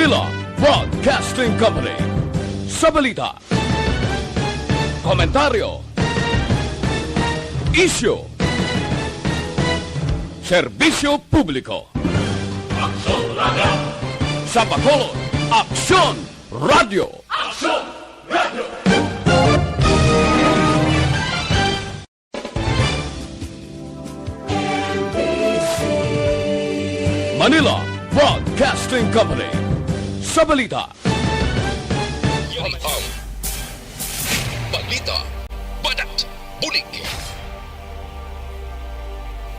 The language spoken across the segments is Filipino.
Manila Broadcasting Company. Sa balita, komentaryo, isyu, serbisyo publiko. Aksyon Radio! Sa Bacolod, Aksyon Radio! Aksyon Radio! Manila Broadcasting Company. Sa balita, yan ang Balita Banat Bulig.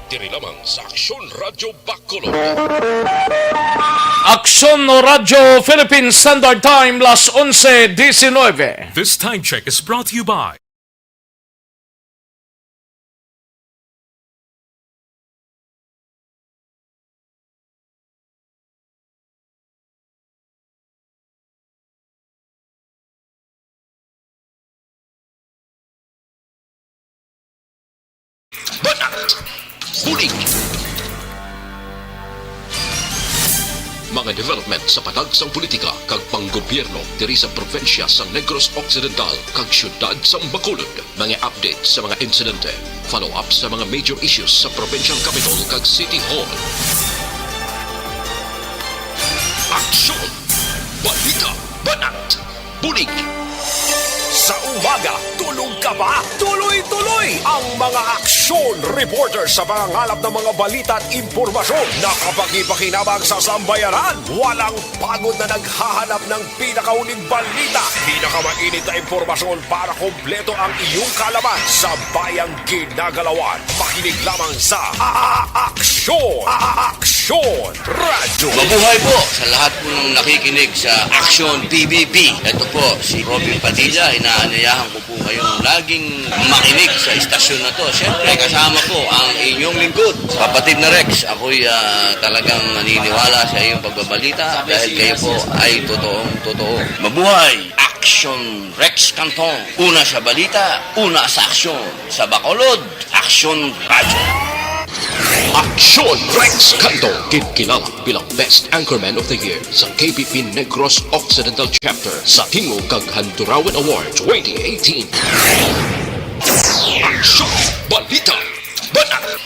Diri lamang sa Aksyon Radio Bacolod. Aksyon Radio Philippine Standard Time, las 11:19. This time check is brought to you by Banat Bulig. Mga development sa patagsang politika kag panggobyerno diri sa probinsya sa Negros Occidental kag syudad sa Bacolod. Mga update sa mga insidente, follow-up sa mga major issues sa provincial capital kag City Hall. Aksyon! Balita! Banat! Bulig! Sa umaga, tulog ka ba? Tuloy-tuloy ang mga aksyon reporter sa pangangalap ng mga balita at impormasyon na kapag-ipakinabang sa sambayanan. Walang pagod na naghahanap ng pinakauling balita, pinakamainit na impormasyon para kompleto ang iyong kalaman sa bayang ginagalawan. Makinig lamang sa Aksyon! Aksyon Radio! Mabuhay po sa lahat po ng nakikinig sa Aksyon PBB. Ito po si Robin Padilla. Inaanyayahan ko po kayong laging makinig sa istasyon na to. Siyempre, kasama ko ang inyong lingkod. Kapatid na Rex, ako'y talagang naniniwala sa iyong pagbabalita dahil kayo po ay totoong-totoo. Mabuhay! Aksyon Rex Canton. Una sa balita, una sa aksyon. Sa Bacolod, Aksyon Radio. Aksyon Rex Canto, kinala bilang Best Anchorman of the Year sa KBP Negros Occidental Chapter sa Tingog kag Handurawan Award 2018. Aksyon Balita Banat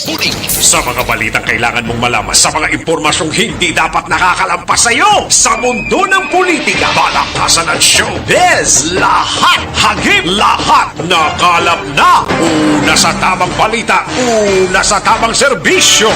Bulig. Sa mga balitang kailangan mong malaman, sa mga impormasyong hindi dapat nakakalampas sa iyo, sa mundo ng politika, balakasan at showbiz, lahat hagip, lahat nakalap na. Una sa tamang balita, una sa tamang serbisyo.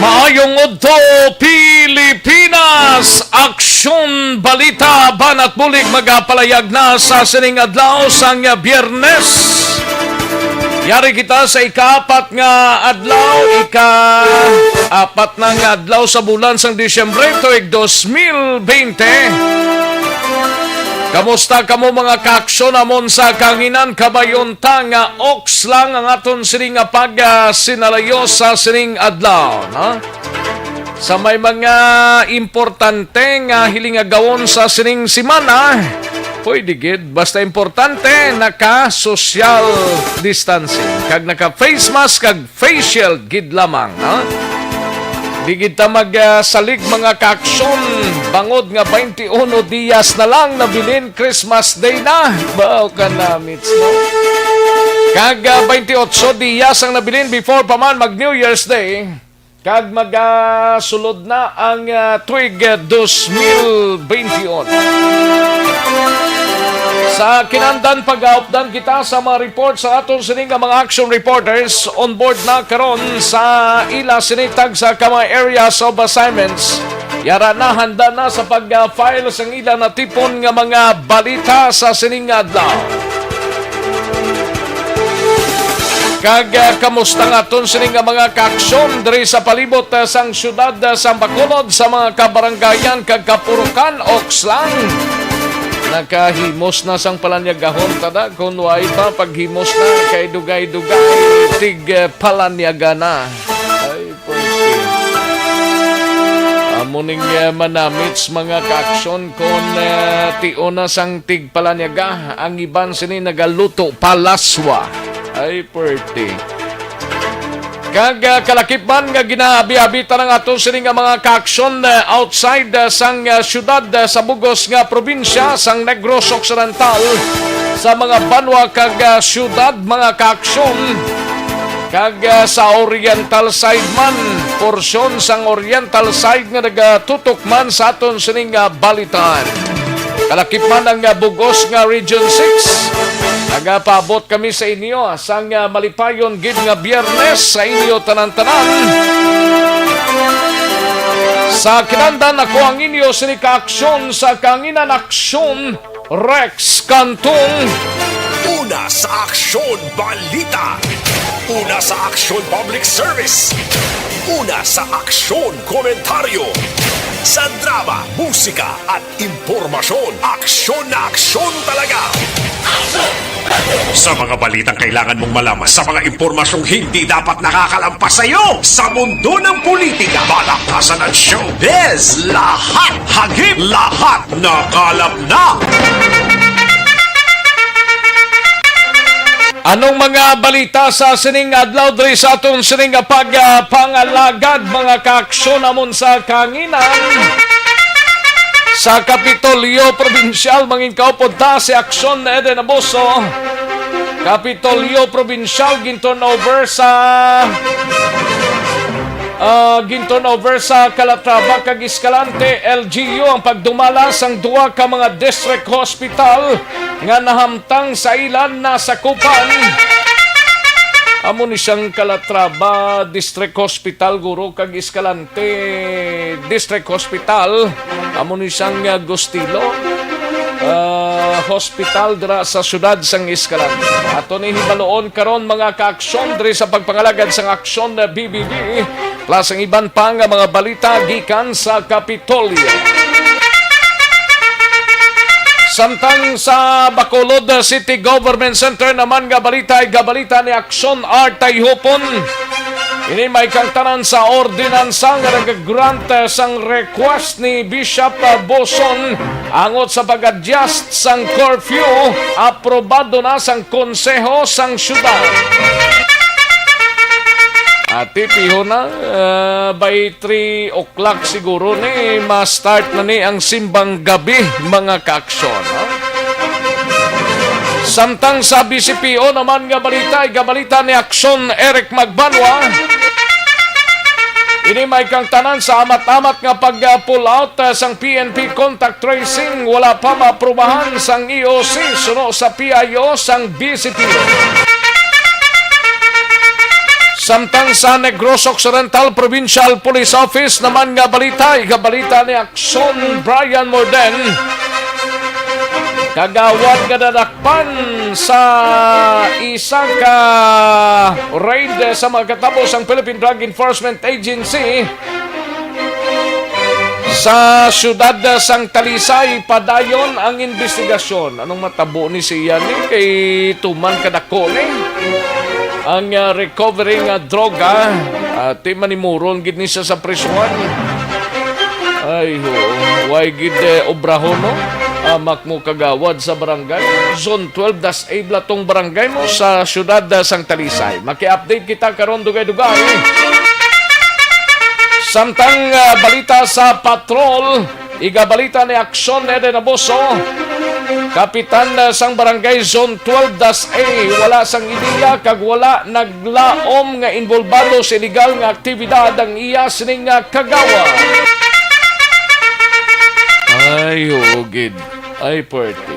Maayong udto Pilipinas, Aksyon Balita Banat Bulig magapalayag na sa sining adlaw sang Biyernes. Yari kita sa ika-4 nga adlaw, ika-4 na nga adlaw sa bulan sang Disyembre tuig 2020. Kamusta kamo mga kaaksyon amon sa kanginan kabayonta nga oks lang ang aton sining nga sinalayo sa sining adlaw, no? Sa may mga importante nga hiling nga gawon sa sining simana, pwede gid basta importante naka-social distancing kag naka-face mask kag face shield gid lamang, no? Di kita magsalig mga kaaksyon, bangod nga 21 diyas na lang nabilin Christmas Day na. Bao ka na, Mitz, no? Kag 28 diyas ang nabilin before pa man mag New Year's Day. Kag sulod na ang tuig 2021. Sa kinandan pag-aupdan kita sa mga report sa aton sining mga action reporters on board na karon sa ila sinitag sa kamay areas of assignments. Yara na handa na sa pag-file sa ila na tipon nga mga balita sa sining adlaw. Kag kamusta nga aton sining mga kaaksyon diri sa palibot sang syudad sa Bacolod sa mga kabaranggayan kag kapurukan Oxlang. Nakahimos na sang palanyagahon tada kung way pa paghimos na kay dugay-dugay tig palanyaga na. Ay, pwede. Amuning manamits mga kaaksyon kung tio na sang tig palanyaga ang iban sini nagaluto palaswa. Ay, pwede. Kag kalakip man nga ginaabi-abita ng ato sini nga mga kaaksyon outside sang syudad sa bugos nga probinsya sang Negros Occidental sa mga banwa kag syudad mga kaaksyon kag sa oriental side man porsyon sang oriental side nga nagatutok man sa aton sini nga balitan. Kalakip man ang bugos nga Region 6. Nagapabot kami sa inyo sang malipayon gid nga Biyernes sa inyo tanan-tanan. Sa kinandan ako ang inyo sini kaaksyon sa Kanginan Aksyon Rex Cantong. Una sa Aksyon Balita. Una sa Aksyon Public Service. Una sa Aksyon Komentaryo. Sa drama, musika at impormasyon, aksyon na aksyon talaga. Sa mga balitang kailangan mong malaman, sa mga impormasyong hindi dapat nakakalampas sa iyo, sa mundo ng politika, balakasan at showbiz, lahat hagip, lahat nakalap na. Anong mga balita sa sining adlaw diri sa aton sining pagpangalagad mga kaaksyon amon sa Kanginan sa Kapitolyo Provincial mangin kaupunta si Aksyon Eden Abuso. Kapitolyo Provincial ginton over sa Calatrava kag Escalante LGU ang pagdumala sang duwa ka mga district hospital nga nahamtang sa ilan na sakupan. Amo ni siyang Calatrava District Hospital guro kag Escalante District Hospital. Amo ni siyang Gustilo hospital dira sa syudad sang Escalante. Ato ni hibaloon karon mga kaaksyon diri sa pagpangalagad sang aksyon na BBB plus ang iban pa nga mga balita gikan sa Kapitolyo. Samtang sa Bacolod City Government Center naman nga balita ay gabalita ni Aksyon R. Tayhopon. Ini may kangtanan sa ordinansa nga nag-grant sang request ni Bishop Boson angot sa pag-adjust sang curfew aprobado na sang konseho sang syudad. At ipiho na, by 3 o'clock siguro ni, ma-start na ni ang simbang gabi, mga kaaksyon. No? Samtang sa BCPO naman nga balita, ay gabalita ni Aksyon Eric Magbanwa. Ini may kang tanan sa amat-amat nga pag-pull out sang PNP contact tracing, wala pa maaprubahan sang EOC, suno sa PIO sang BCPO. Samtang sa Negros Occidental Provincial Police Office naman nga balita, igabalita ni Aksyon Brian Morden. Kagawad nga dadakpan sa isang raid sa magkatapos ang Philippine Drug Enforcement Agency sa syudad sang Talisay. Padayon ang investigasyon. Anong matabo ni siya ni kay tuman kadako ni? Ang recovering droga at manimuron gid ni siya sa prisuhan. Ay ho, why gid obrahon no? Amak mo kagawad sa barangay. Zone 12 das abla tong barangay mo sa syudad sang Talisay. Maki-update kita karon dugay-dugay. Samtang balita sa patrol, igabalita ni Aksyon Eden Abuso. Kapitan sang barangay Zone 12-A wala sang ideya kag wala naglaom nga involbado sa illegal nga aktibidad ang iya sining kagawa. Ay hugid. Ay party.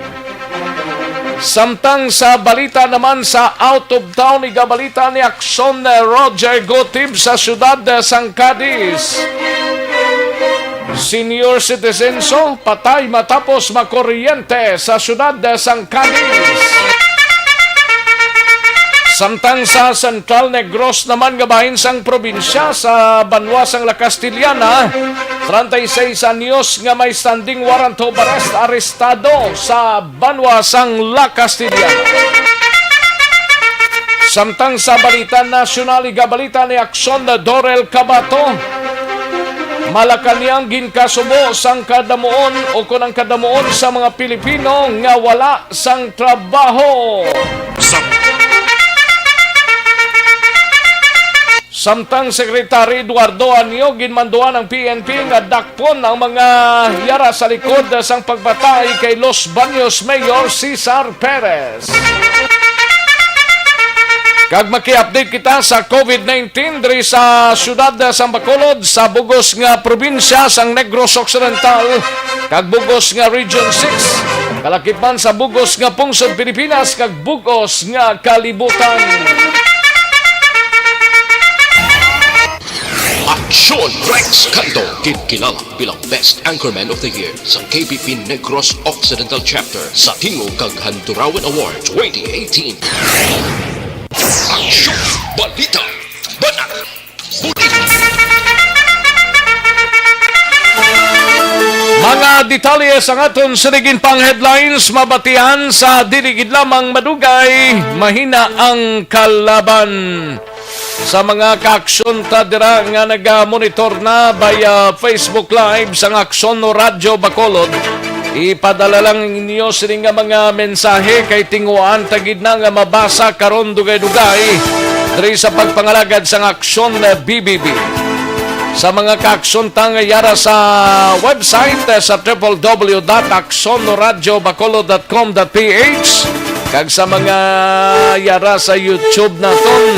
Samtang sa balita naman sa out of town, igabalita ni Aksyon Roger Gotib sa syudad sang Cadiz. Senior citizen patay matapos makuryente sa syudad sang Cadiz. Samtang sa Central Negros naman gabahin sang probinsya sa banwa sang La Castillana, 36 anyos nga may standing warrant of arrest arestado sa Banwa sang La Castellana. Samtang sa balita nasyonal, igabalita ni Akson na Dorel Cabato, Malacanang ginkasubo sang kadamuon o kunang kadamuon sa mga Pilipino nga wala sang trabaho. Samtang Sekretary Eduardo Anio ginmanduan ng PNP nga dakpon ang mga yara sa likod sang pagbatay kay Los Baños Mayor Cesar Perez. Kag maki-update kita sa COVID-19 diri sa siyudad sang Bacolod, sa bugos nga probinsya sang Negros Occidental, kag bugos nga Region 6, kalakipan sa bugos nga pungsod Pilipinas, kag bugos nga kalibutan. Aksyon Rex Canto, kinilala bilang Best Anchorman of the Year sa KBP Negros Occidental Chapter sa Tingog kag Handurawan Award 2018. Aksyon Balita Banat Bulit. Mga detalye sa aton sinigin pang headlines, mabatihan sa diligid lamang madugay, mahina ang kalaban. Sa mga kaaksyon ta dira nga nag-monitor na via Facebook Live sa Aksyon no Radyo Bacolod, ipadala lang ninyo sini nga mga mensahe kay tinguan tagid na nga mabasa karon dugay-dugay diri sa pagpangalagad sa Aksyon na BBB. Sa mga kaaksyon ta nga yara sa website sa www.aksyonoradyobacolod.com.ph kag sa mga yara sa YouTube naton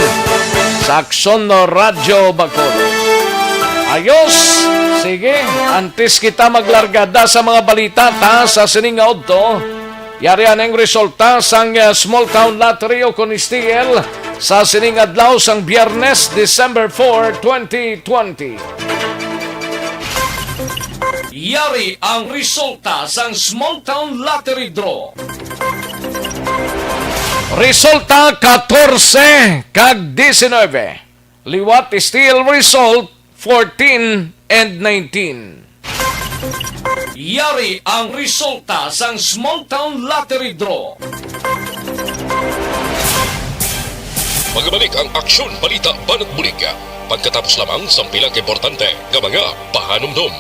sa Aksyon no Radyo Bacolod. Ayos! Sige, antes kita maglargada sa mga balita ta sa sining nga udto, yari ang resulta sang Small Town Lottery o Conistiel sa sining adlaw sang Biyernes, December 4, 2020. Yari ang resulta sang Small Town Lottery Draw. Resulta 14 kag 19. Liwat still result 14 and 19. Yari ang resulta sang Small Town Lottery Draw. Magbalik ang Aksyon Balita Banat Bulig pagkatapos lamang sa pilang importante nga mga pahanumdum.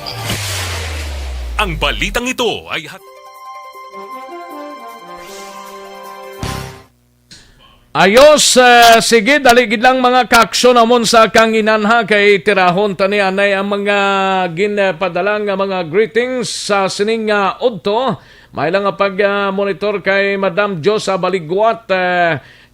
Ang balitang ito ay Ayos, sige, daligid lang mga kaaksyon amon sa kanginanha kay tirahon tani anay ang mga ginpadalang mga greetings sa sining udto. May lang pag-monitor kay Madam Josa Baligwat,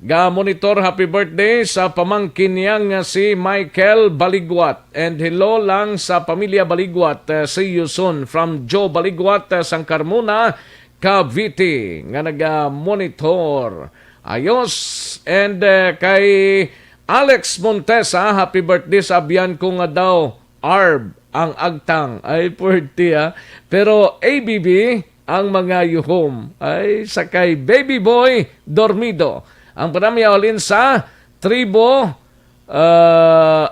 ga-monitor happy birthday sa pamangkin niyang si Michael Baligwat. And hello lang sa pamilya Baligwat, see you soon from Joe Baligwat, sang Carmona, Cavite, nga nag-monitor. Ayos, and kay Alex Montesa, happy birthday, sabihan ko nga daw Arb ang agtang. Ay, pwerte Pero ABB ang mga yuhom. Ay, sakay Baby Boy Dormido. Ang panamiyawalin sa Tribo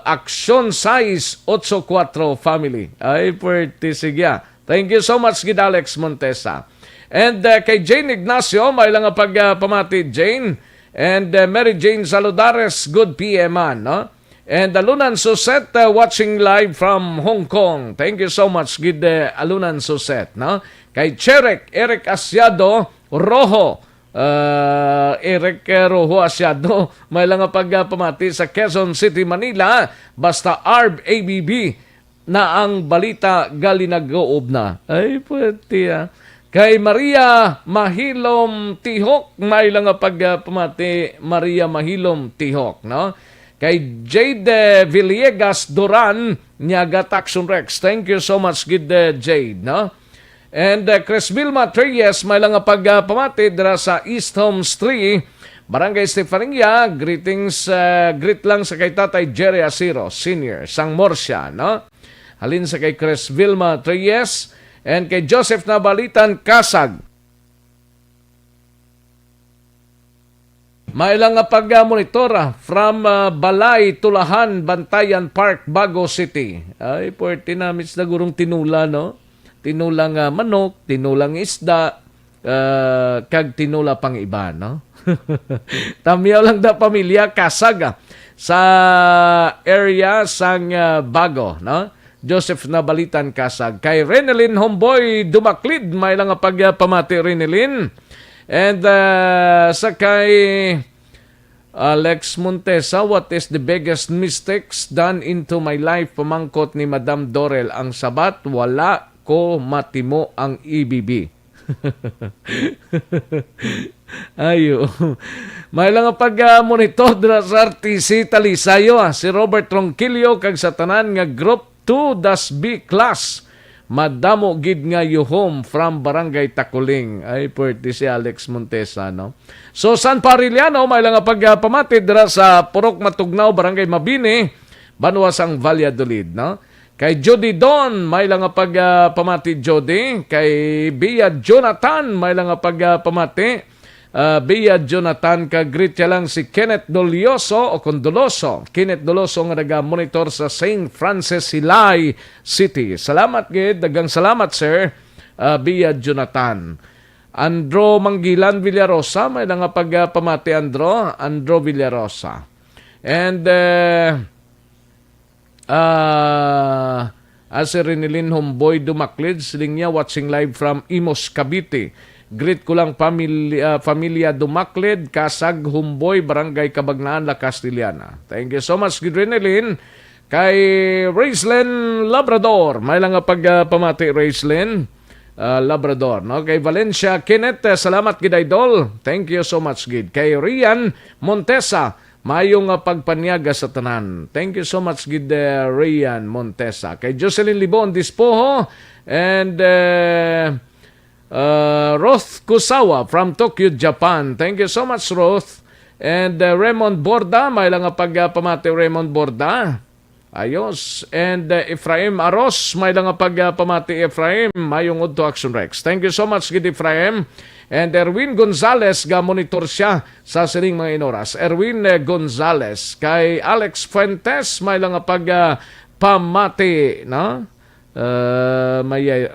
Action Size 84 Family. Ay, pwerte, sige. Thank you so much, Gid Alex Montesa. And kay Jane Ignacio, may lang pamati Jane. And Mary Jane Saludares, good PM no? And Alunan Suset, watching live from Hong Kong. Thank you so much, Gid Alunan Suset. No? Kay Cherek, Eric Asiado, Rojo. Eric Rojo Asiado, may lang pamati sa Quezon City, Manila. Basta ARB ABB na ang balita gali nag-oob na. Ay, pwede Kay Maria Mahilom Tihok, may lang pamati Maria Mahilom Tihok, no? Kay Jade Villegas Duran, Nyaga Taxon Rex. Thank you so much, Gid Jade, no? And Chris Vilma Treyes, may lang pamati dira sa East Homes 3, Barangay Estefania. Greetings, greet lang sa kay Tatay Jerry Asiro, Senior, Sang Morsia, no? Halin sa kay Chris Vilma Treyes. And kay Joseph Nabalitan Kasag. Mailang nga pag-monitor from Balay, Tulahan, Bantayan Park, Bago City. Ay, puwerte na mis na gurong tinula, no? Tinulang manok, tinulang isda, kag tinula pang iba, no? Tamiyaw lang da pamilya, kasag sa area sang Bago, no? Joseph Nabalitan kasag. Kay Renelyn Homboy Dumaklid, mailang nga pagpamati Renelyn. And sa kay Alex Montesa, what is the biggest mistakes done into my life? Pamangkot ni Madam Dorel, ang sabat, wala ko matimo ang EBB. Ayo. May lang pag-monitor sa RTC Talisayo, si Robert Ronquillo, kag sa tanan nga Group 2 B class. Madamo gid nga yuhom from Barangay Takuling. Ay, puwerte si Alex Montesa, no? So, San Pariliano, may lang pagpamatid dira sa Purok Matugnaw, Barangay Mabini, Banuas ang Valladolid, no? Kay Jody Don, may lang pagpamati Jody. Kay Bia Jonathan, may lang pagpamati. Bia Jonathan, kagreet lang si Kenneth Dolioso o Condoloso. Kenneth Doloso nga naga-monitor sa St. Francis Hilay City. Salamat gid, dagang salamat sir, Bia Jonathan. Andro Manggilan Villarosa, may lang pagpamati Andro Villarosa. And as Renelyn Homboy Dumaklid, siling niya watching live from Imos, Cavite. Greet ko lang pamilya Dumaklid, Kasag, Humboy, Barangay Kabagnaan, La Castillana. Thank you so much, good Renelyn. Kay Raislyn Labrador, may lang pagpamati Raislyn Labrador. No? Kay Valencia Kenneth, salamat gid idol. Thank you so much gid. Kay Rian Montesa, mayong pagpanyaga sa tanan. Thank you so much gid Rian Montesa. Kay Jocelyn Libon Dispoho and Roth Kusawa from Tokyo, Japan. Thank you so much, Roth. And Raymond Borda, may lang pagpamati Raymond Borda. Ayos. And Efraim Aros, may lang pagpamati Efraim. Mayong Udto Action Rex. Thank you so much, gid Efraim. And Erwin Gonzalez, ga-monitor siya sa sining mga inoras. Erwin Gonzalez. Kay Alex Fuentes, may lang pamati, no?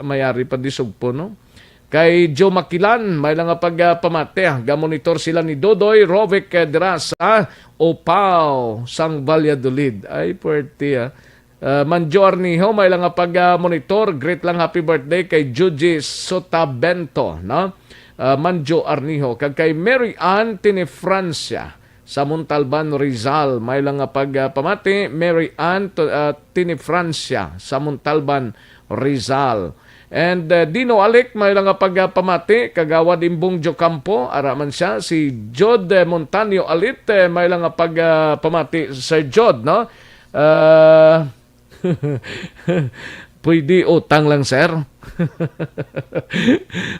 Mayari pa disog po, no? Kay Joe Makilan, may lang pagpamati. Ga-monitor sila ni Dodoy Rovic Drasa Opao sang Valladolid. Ay, puwerte Manjo Arniho, may lang pag-monitor. Great lang happy birthday kay Juji Sotabento, no? Manjo Arniho. Kag kay Mary Ann Tinefrancia sa Montalban, Rizal, may lang pagpamati. Mary Ann Tinefrancia sa Montalban, Rizal. And Dino Alec, may lang pagpamati, kagawad Imbong Jocampo, araman siya. Si Jod Montanio Alit, may lang pagpamati Sir Jod, no? Pwede utang lang, sir.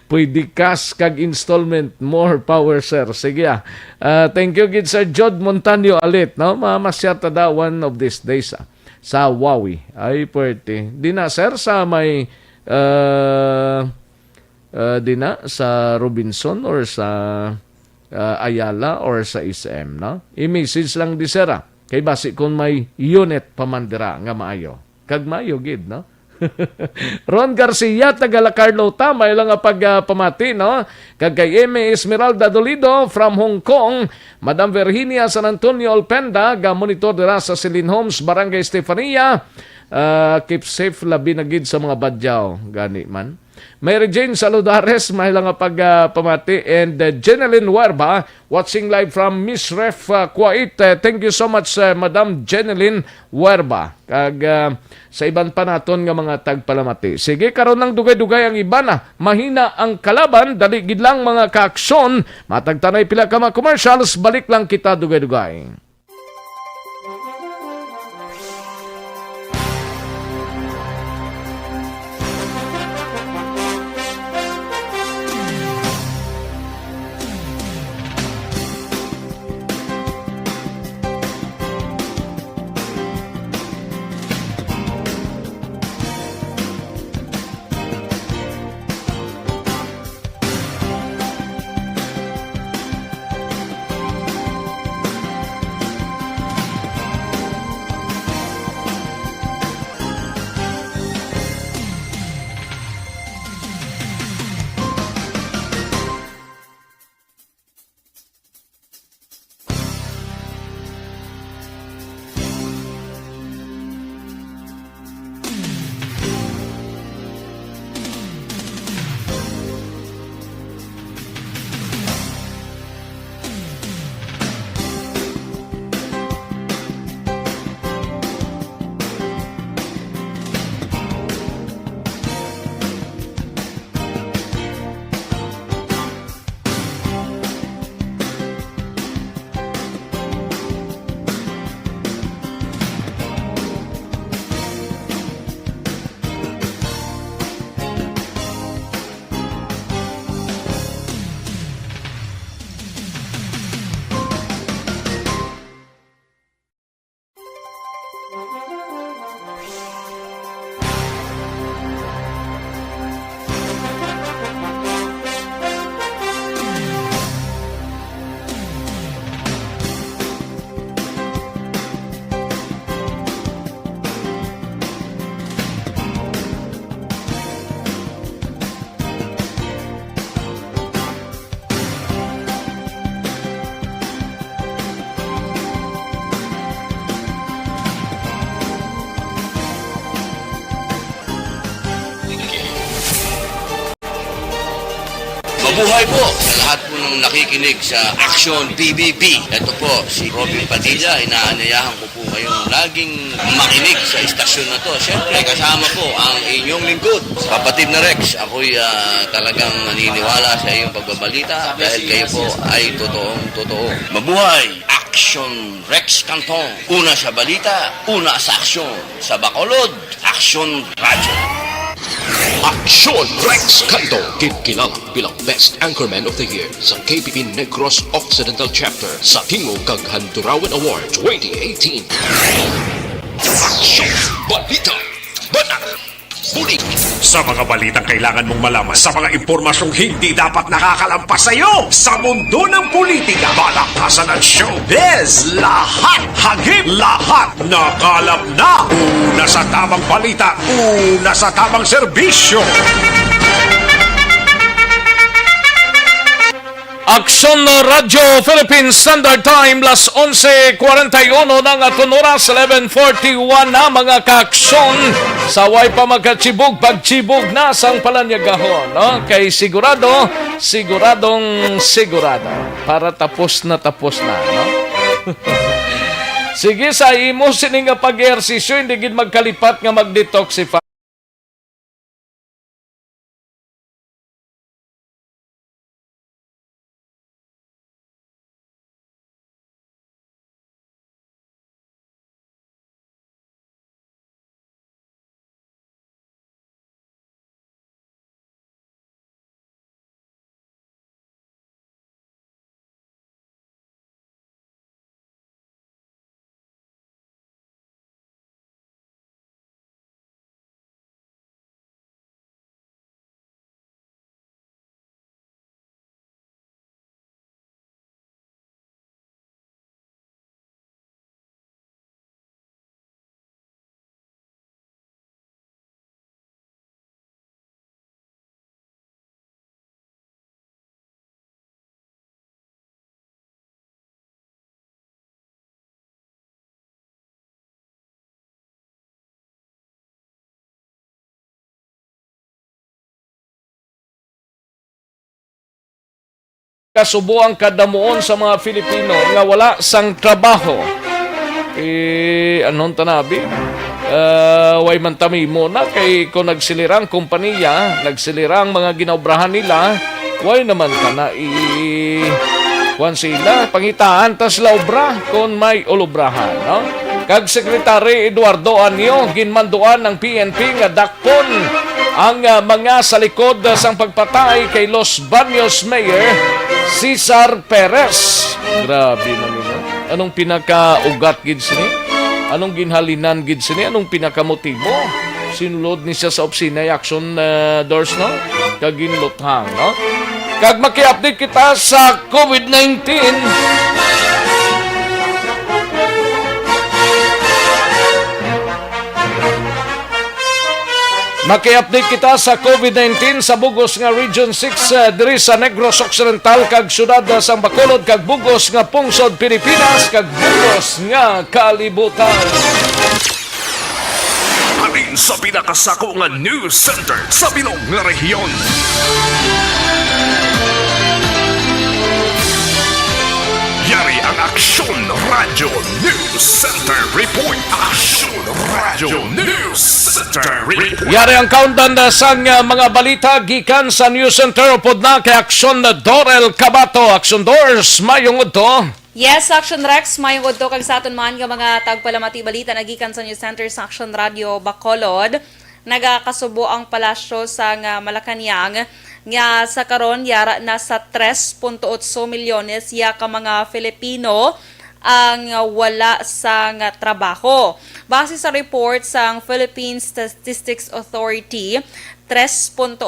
Pwede cash kag installment, more power, sir. Sige thank you, gid Sir Jod Montanio Alit, no? Mamasyata da one of these days sa Wawi. Ay, pwede. Di na, sir, sa may dina sa Robinson or sa Ayala or sa SM, no? I-message lang di sira. Kay basi kung may unit pamandira nga maayo. Kag maayo gid, no? Ron Garcia taga La Carlota, may lang pagpamati, no? Kag kay Eme Esmeralda Dolido from Hong Kong, Madam Virginia San Antonio Alpenda, ga monitor dira sa Celine Homes, Barangay Estefania. Keep safe, labi na gid sa mga badyaw, gani man. Mary Jane Saludares, may lang pagpamati. And Jeneline Werba, watching live from Miss Ref Kuwait. Thank you so much, Madam Jeneline Werba. Kag sa iban pa naton nga mga tagpalamati. Sige, karon ng dugay-dugay ang iba na. Mahina ang kalaban, dali gid lang mga kaaksyon. Matagtanay pila ka mga commercials, balik lang kita dugay-dugay. Mabuhay po sa lahat po ng nakikinig sa Action PBB. Ito po si Robin Padilla. Inaanyayahan ko po kayong laging makinig sa istasyon na to. Siyempre, kasama po ang inyong lingkod. Kapatid na Rex, ako'y talagang naniniwala sa iyong pagbabalita dahil kayo po ay totoo. Mabuhay! Action Rex Canton. Una sa balita, una sa aksyon. Sa Bacolod, Action Radio. Aksyon Rex Canto, kilala bilang Best Anchorman of the Year sa KPP Negros Occidental Chapter sa Tingog kag Handurawan Award 2018. Aksyon Balita Banat Bulig. Sa mga balitang kailangan mong malaman, sa mga impormasyong hindi dapat nakakalampas sa iyo, sa mundo ng politika, balakasan at showbiz, lahat hagip, lahat nakalap na. Una sa tamang balita, una sa tamang serbisyo. Aksyon Radio Philippines Standard Time, las 11:41 ng atong oras, 11:41 na mga kaaksyon. Saway pa magkatsibog, pagtsibog na sang palanyagahon. No? Kay sigurado. Para tapos na. No? Sige, sa imo sini nga pag-ehersisyo, hindi gid magkalipat nga mag-detoxify. Kasubuang kadamuon sa mga Filipino nga wala sang trabaho. Anong tanabi? Way man tami mo na kay kung nagsilirang kompanya, nagsilirang mga ginaobrahan nila, way naman ka na kuan sila, pangitaan tas laobra kung may ulubrahan. No? Kag Sekretary Eduardo Anyo, ginmanduan ng PNP nga dakpon ang mga sa likod sang pagpatay kay Los Baños Mayor Cesar Perez. Grabe man nila. Anong pinaka-ugat gid sini? Anong ginhalinan gid sini? Anong pinaka-motibo? Sinulod ni siya sa opisina action doors, no? Kag ginluthang, no? Kag maki-update kita sa COVID-19. Maki-update kita sa COVID-19 sa bugos nga Region 6 diri sa Negros Occidental kag syudad sa Bacolod kag bugos nga pungsod Pilipinas kag bugos nga kalibutan. Alin sa pinakasako nga news center sa bilog nga rehiyon. Yari ang Aksyon Radio News Center Report. Aksyon Radio News Center Report. Yari ang countdown sa mga balita gikan sa News Center upod na kay Aksyon Dorel Cabato. Aksyon Doors, mayong udto. Yes, Action Rex, may udto kag sa aton man nga mga tagpalamati balita nagikan sa News Center sa Action Radio Bacolod. Nagakasubo ang palasyo sa Malacañang nga sa karon yara na sa 3.8 milyones ya ka mga Filipino ang wala sa trabaho. Base sa report sa Philippine Statistics Authority, 3.8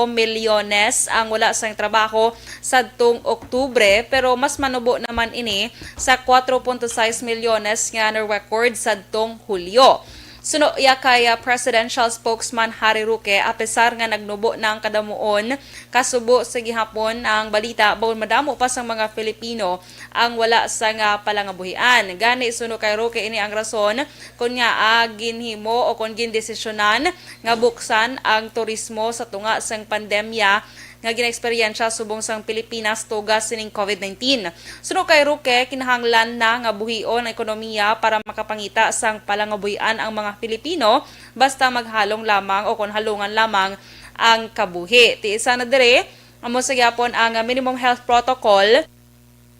milyones ang wala sa trabaho sadtong Oktubre, pero mas manubo naman ini sa 4.6 milyones nga na-record sadtong Hulyo. Suno ya kay Presidential Spokesman Harry Roque, apesar nga nagnubo na ang kadamuon, kasubo sa gihapon ang balita, bawal madamo pa sang mga Filipino ang wala sa palangabuhian. Gani suno kay Roque ini ang rason kung nga ginhimo o kung gindesisyonan nga buksan ang turismo sa tunga sang pandemya nga ginaeksperyensya subong sang Pilipinas tugas sining COVID-19. Suno kay Roque, kinahanglan na nga buhion ang ekonomiya para makapangita sang palangabuhian ang mga Pilipino basta maghalong lamang o kung halungan lamang ang kabuhi. Ti isa na dire, amo sa gyapon ang minimum health protocol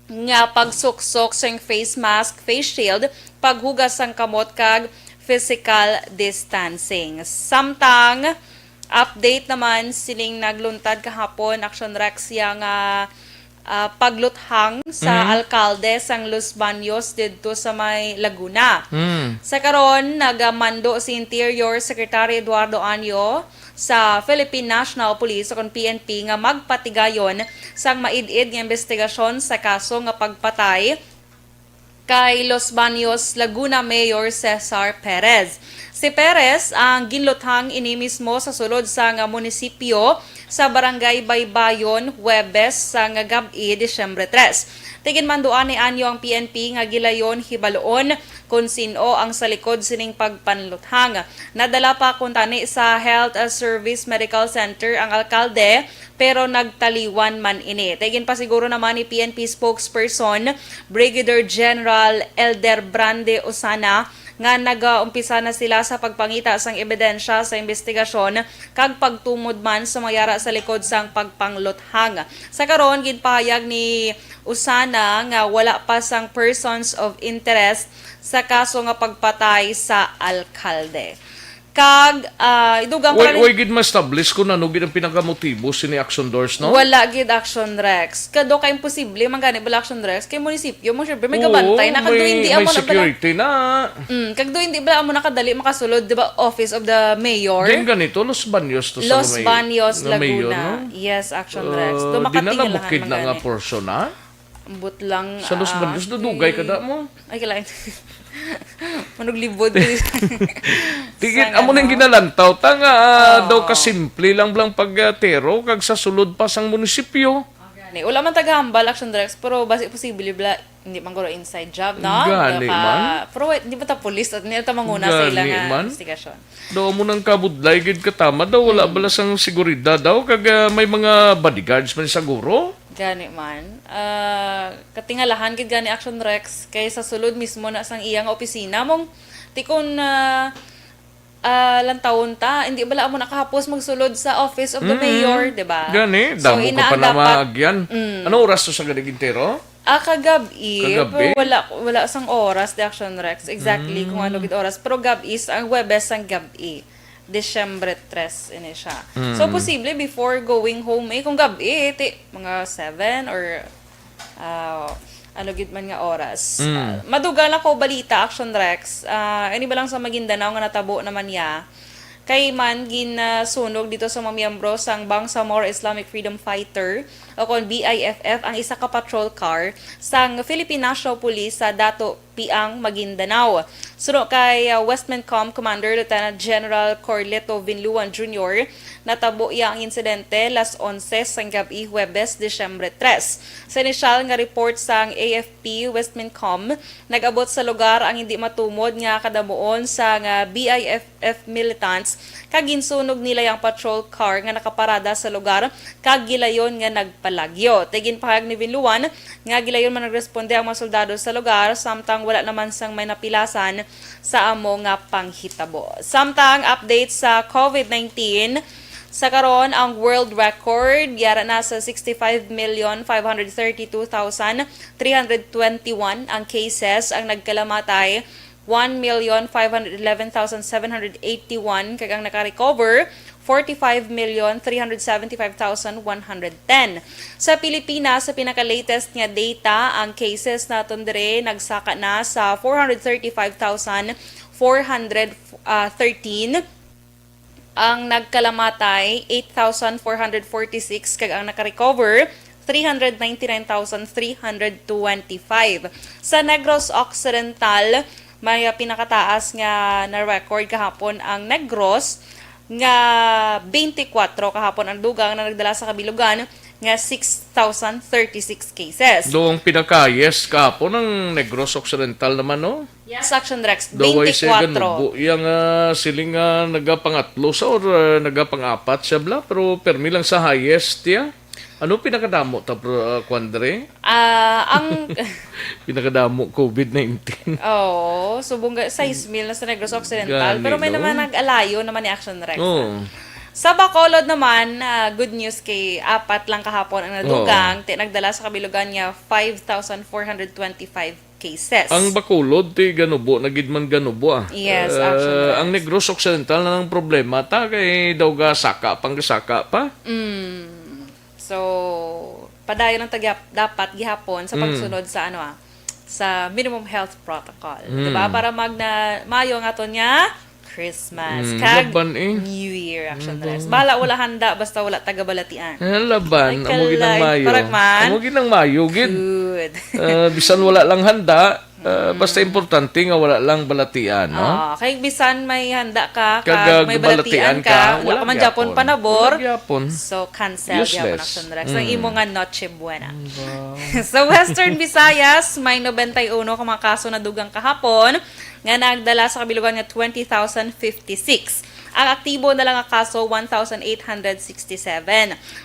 nga pagsuksok sang face mask, face shield, paghugas sang kamot kag physical distancing. Samtang update naman sining nagluntad kahapon Action Rex yang pagluthang sa alkalde sang Los Baños didto sa may Laguna. Sa karon nagamando si Interior Secretary Eduardo Anyo sa Philippine National Police o PNP nga magpatigayon sang maid-id nga investigasyon sa kaso nga pagpatay kay Los Baños Laguna Mayor Cesar Perez. Si Perez ang ginluthang ini mismo sa sulod sa nga munisipyo sa Barangay Baybayon, Huwebes sa nga gabi, Disyembre 3. Tigin manduan ni Anyo ang PNP nga gilayon hibaloon kung sino ang sa likod sining pagpanluthang. Nadala pa kuntani sa Health Service Medical Center ang alkalde pero nagtaliwan man ini. Tigin pa siguro naman ni PNP spokesperson Brigadier General Elder Brande Osana nga nag-umpisa na sila sa pagpangita sang ebidensya sa investigasyon kag pagtumod man sa mayara sa likod sang pagpangluthang. Sa karon ginpahayag ni Usana nga wala pa sang persons of interest sa kaso nga pagpatay sa alkalde. Kag idugang pa Way gid ma-establish ko na gid ang pinakamotibo sini Action Doors, no? wala gid Action Rex. Kado kay imposible mangani bala Action Rex kay munisipyo mo syempre may gabantay na kag hindi may amo na bala. security na. Kag hindi bala amo nakadali makasulod di ba Office of the Mayor. Diyan ganito, Los Baños to Los sa Baños, na mayor, Laguna. no? Yes, Action Rex. Di na Makatingalahan nabukid na nga mangani. portion, ha? Ambot lang. Sa Los Baños, dudugay kada mo. Ay, kailangan. Manuglibod. Tigit, amo nang ginalantaw. Tanga, daw kasimple lang pagtero, kag sa sulod pa sang munisipyo. Wala man tagahambal, Action Rex, pero basi posible bla hindi man guro inside job, no? Gani man. Pero hindi ba ta police at hindi ta manguna sa Gani ilang man. investigasyon. Daw mo nang kabudlay, gid katama, daw wala bala sang seguridad daw, kag may mga bodyguards man siguro. Gani man. Katingalahan gid gani Action Rex kay sa sulod mismo na sang iyang opisina mong tikon lantawon ta, hindi bala mo nakahapos magsulod sa Office of the Mayor, di ba? Gani, So, damo ina ka pa ang na dapat- maagyan. Ano oras to sa galigintero? Kagabi, Kagabi? pero wala sang oras the Action Rex exactly kung ano gid oras, pero gabi is ang Webes ang gabi. Disyembre 3 ini siya. So posible before going home kung gabi mga 7 or ano gid man nga oras. Madugal ako balita Action Rex. Ini ba lang sa Maguindanao nga natabo naman niya. Kay man ginasunog dito sa mga miyembro sang Bangsamoro Islamic Freedom Fighter o kon BIFF ang isa ka patrol car sang Philippine National Police sa Dato Piang, Maguindanao. Suno kay Westmancom Commander Lieutenant General Corleto Vinluan Jr. natabo iya ang insidente las 11 sang gabi Huwebes, Disyembre 3. Sa inisyal nga report sang AFP Westmancom, nag-abot sa lugar ang hindi matumod nga kadamuon sang BIFF militants kag ginsunog nila yung patrol car nga nakaparada sa lugar kag gilayon nga nagpalagyo. Tigin pahayag ni Vinluan nga gilayon man nagresponde ang mga soldado sa lugar samtang wala naman sang may napilasan sa amo nga panghitabo. Samtang update sa COVID-19, sa karon ang world record yara na sa 65,532,321 ang cases, ang nagkalamatay 1,511,781 kag ang naka-recover 45,375,110. Sa Pilipinas, sa pinaka-latest nga data, ang cases naton dire nagsaka na sa 435,413. Ang nagkalamatay 8,446 kag ang naka-recover 399,325. Sa Negros Occidental, may pinakataas nga na record kahapon ang Negros nga 24 kahapon ang dugang na nagdala sa kabilugan nga 6,036 cases. Doong pinakayes kahapon ng Negros Occidental naman, no? Yes, Action Rex, Daway siya 24. ganubo. Yang siling nagapangatlo sa or nagapangapat siya bla, pero permi lang sa highest ya. Ano pinakadamo ta Quandre? Ang Pinakadamo COVID-19. subong 6,000 na sa Negros Occidental. Gani, Pero may no? naman nag-alayo naman ni Action Rex. Oh. Sa Bacolod naman, good news kay apat lang kahapon ang nadugang. Nagdala sa kabilugan niya 5,425 cases. Ang Bacolod ti ganubo, nagidman ganubo ah. Yes, actually. Ang Negros Occidental na ng problema ta kay daw ga saka panggasaka pa. So, padayon lang dapat gihapon sa pagsunod sa sa minimum health protocol. Diba? Para mayo nga to niya Christmas, kag laban New Year, Action Rex. Bala wala handa, basta wala taga-balatian. Laban, Ay, amo ginang mayo. parang man. Amo ginang mayo gid. Good. Bisan wala lang handa, basta importante nga wala lang balatian, no? Kay bisan may handa ka, Kag may balatian ka, wala ka man Japon panabor. Wala gyapon. So, cancel Useless. gyapon Action Rex. Ang imo nga Noche Buena. Sa Western Visayas, may 91 ka mga kaso na dugang kahapon nga nagdala sa kabilugan nga 20,056. Ang aktibo na lang nga kaso, 1,867.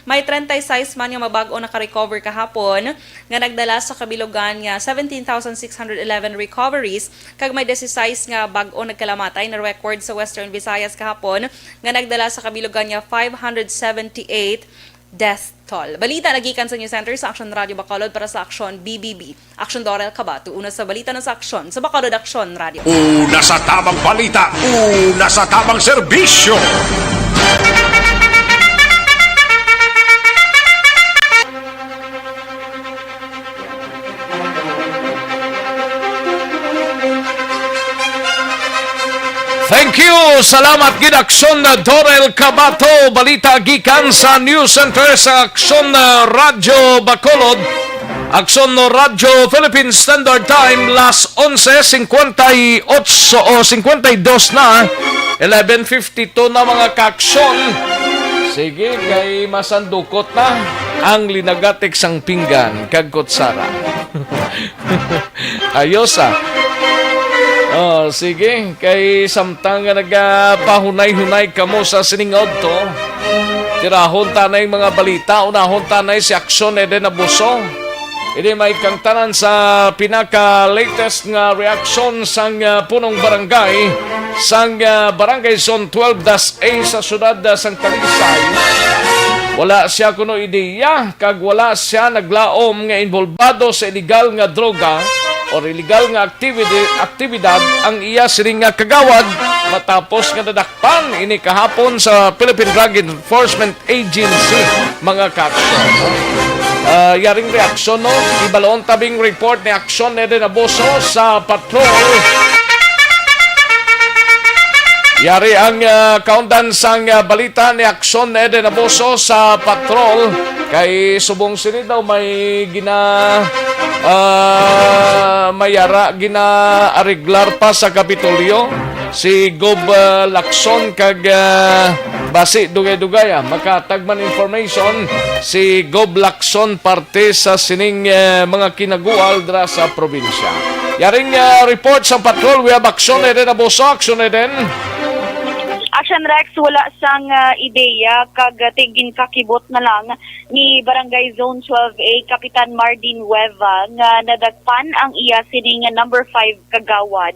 May 36 man nga mabago na ka-recover kahapon nga nagdala sa kabilugan nga 17,611 recoveries kag may 16 nga bag-o nagkalamatay na record sa Western Visayas kahapon nga nagdala sa kabilugan nga 578 death toll. Balita nagikan sa News Center sa Action Radio Bacolod para sa Action BBB. Action Dorel Cabato, una sa balita ng sa Action sa Bacolod Action Radio. Una sa tamang balita, una sa tamang serbisyo. Thank you! Salamat gid Aksyon na Dorel Cabato. Balita gikan sa News Center sa Aksyon na Radyo Bacolod. Aksyon no Radyo Philippine Standard Time las 11:58 o 52 na 11:52 na mga kaksyon. Sige, kay masandukot na ang linagatik sang pinggan kag kutsara. Ayos ah. Sige. Kay samtang nga nagpahunay-hunay kamo sa siningod to. Tirahon tanay mga balita. Unahon tanay si Aksyon Eden Abuso. Hindi may kangtanan sa pinaka-latest nga reaksyon sang punong barangay sang Barangay Zone 12-A sa syudad sang Talisay. Wala siya kuno ideya kag wala siya naglaom nga involbado sa illegal nga droga o illegal nga aktibidad ang iya sining nga kagawad matapos nga nadakpan ini kahapon sa Philippine Drug Enforcement Agency mga kaksyon. Yaring reaksyon no, ibaloon tabing report ni Aksyon Eden Abuso sa patrol. Yari ang countdown sang balita ni Aksyon Eden Abuso sa patrol kay subong sini daw may mayara gina-ariglar pa sa Kapitolyo si Gob Lacson kag basi dugay-dugay makatagman information si Gob Lacson parte sa sining mga kinagual dra sa probinsya. Yaring report sa patrol we have Aksyon Eden Abuso. Aksyon Eden. Action Rex, wala sang ideya kag tigin kakibot na lang ni Barangay Zone 12A Kapitan Mardin Hueva nga nadagpan ang iya sining number 5 kagawad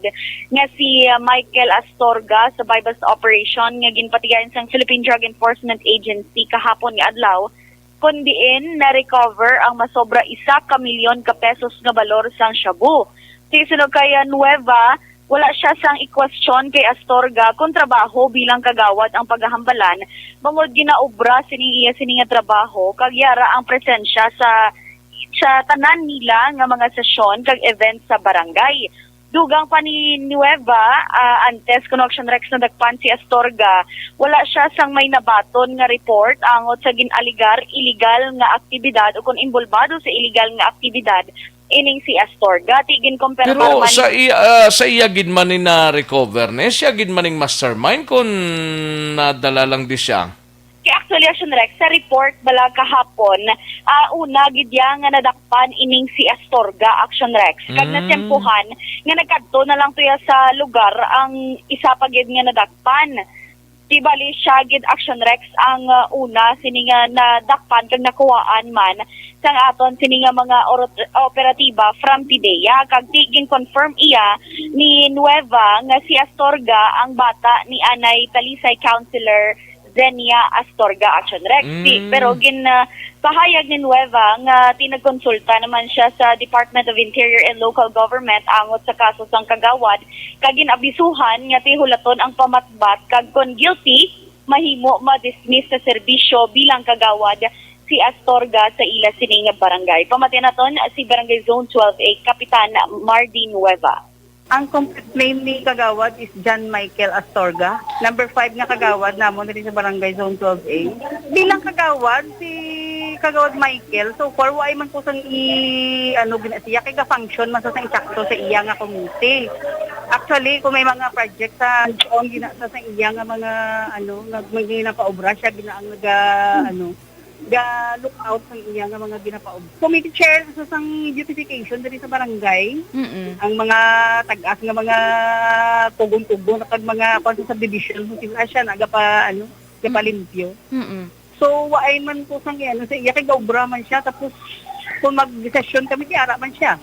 nga si Michael Astorga sa bypass operation nga ginpatigayon sang Philippine Drug Enforcement Agency kahapon nga adlaw kundiin na recover ang masobra 1 milyon ka pesos nga balor sang shabu. Sisunod kay Nueva, wala siya sang i-question kay Astorga kung trabaho bilang kagawad ang paghahambalan. Bangod ginaobra sining nga trabaho kag yara ang presensya sa tanan nila nga mga sesyon kag event sa barangay. Dugang pa ni Nueva, antes kuno Action Rex na dagpan si Astorga, wala siya sang may nabaton nga report angot sa ginaligar illegal nga aktibidad o kung involvado sa illegal nga aktibidad ining si Astorga. Tigin kumpara Pero sa iya gid man ni na recover ne siya gid maning mastermind kun nadala lang di siya. Kaya Actually, Action Rex, sa report bala kahapon, una, gidya nga nadakpan ining si Astorga, Action Rex. Kag natempuhan, nga nagkadto na lang tuya sa lugar ang isa pa gid nga nadakpan. Di bali siya gid Action Rex ang una sini nga nadakpan kag nakuwaan man sang aton sini nga mga operatiba from PIDEA. Kag tiging confirm iya ni Nueva nga si Astorga ang bata ni Anay Talisay Councilor Zenia Astorga, Action Rex. Pero pahayag ni Nueva nga tinagkonsulta naman siya sa Department of Interior and Local Government angot sa kaso sang kagawad kag ginabisuhan nga tihulaton ang pamatbat kag kon guilty mahimo ma-dismiss sa serbisyo bilang kagawad si Astorga sa ila sini nga barangay. Pamatian naton si Barangay Zone 12A Kapitan Mardy Nueva. Ang complete name ni Kagawad is John Michael Astorga. Number 5 nga Kagawad namon diri sa Barangay Zone 12A. Bilang Kagawad, si Kagawad Michael, so far why man po sang siya kay ka-function man sa insakto sa iya nga community. Actually, kung may mga project sa on ginasa sa iya nga mga nagmagina pa obra siya ginaang look out sa iya nga mga ginapaob. Committee chair sa sang beautification diri sa barangay. Ang mga tag-as nga mga tugong-tugong kag mga subdivision sila siya gapalimpyo. So waay man po sang sa iya kay gaubra man siya tapos kung mag-session kami tiara man siya.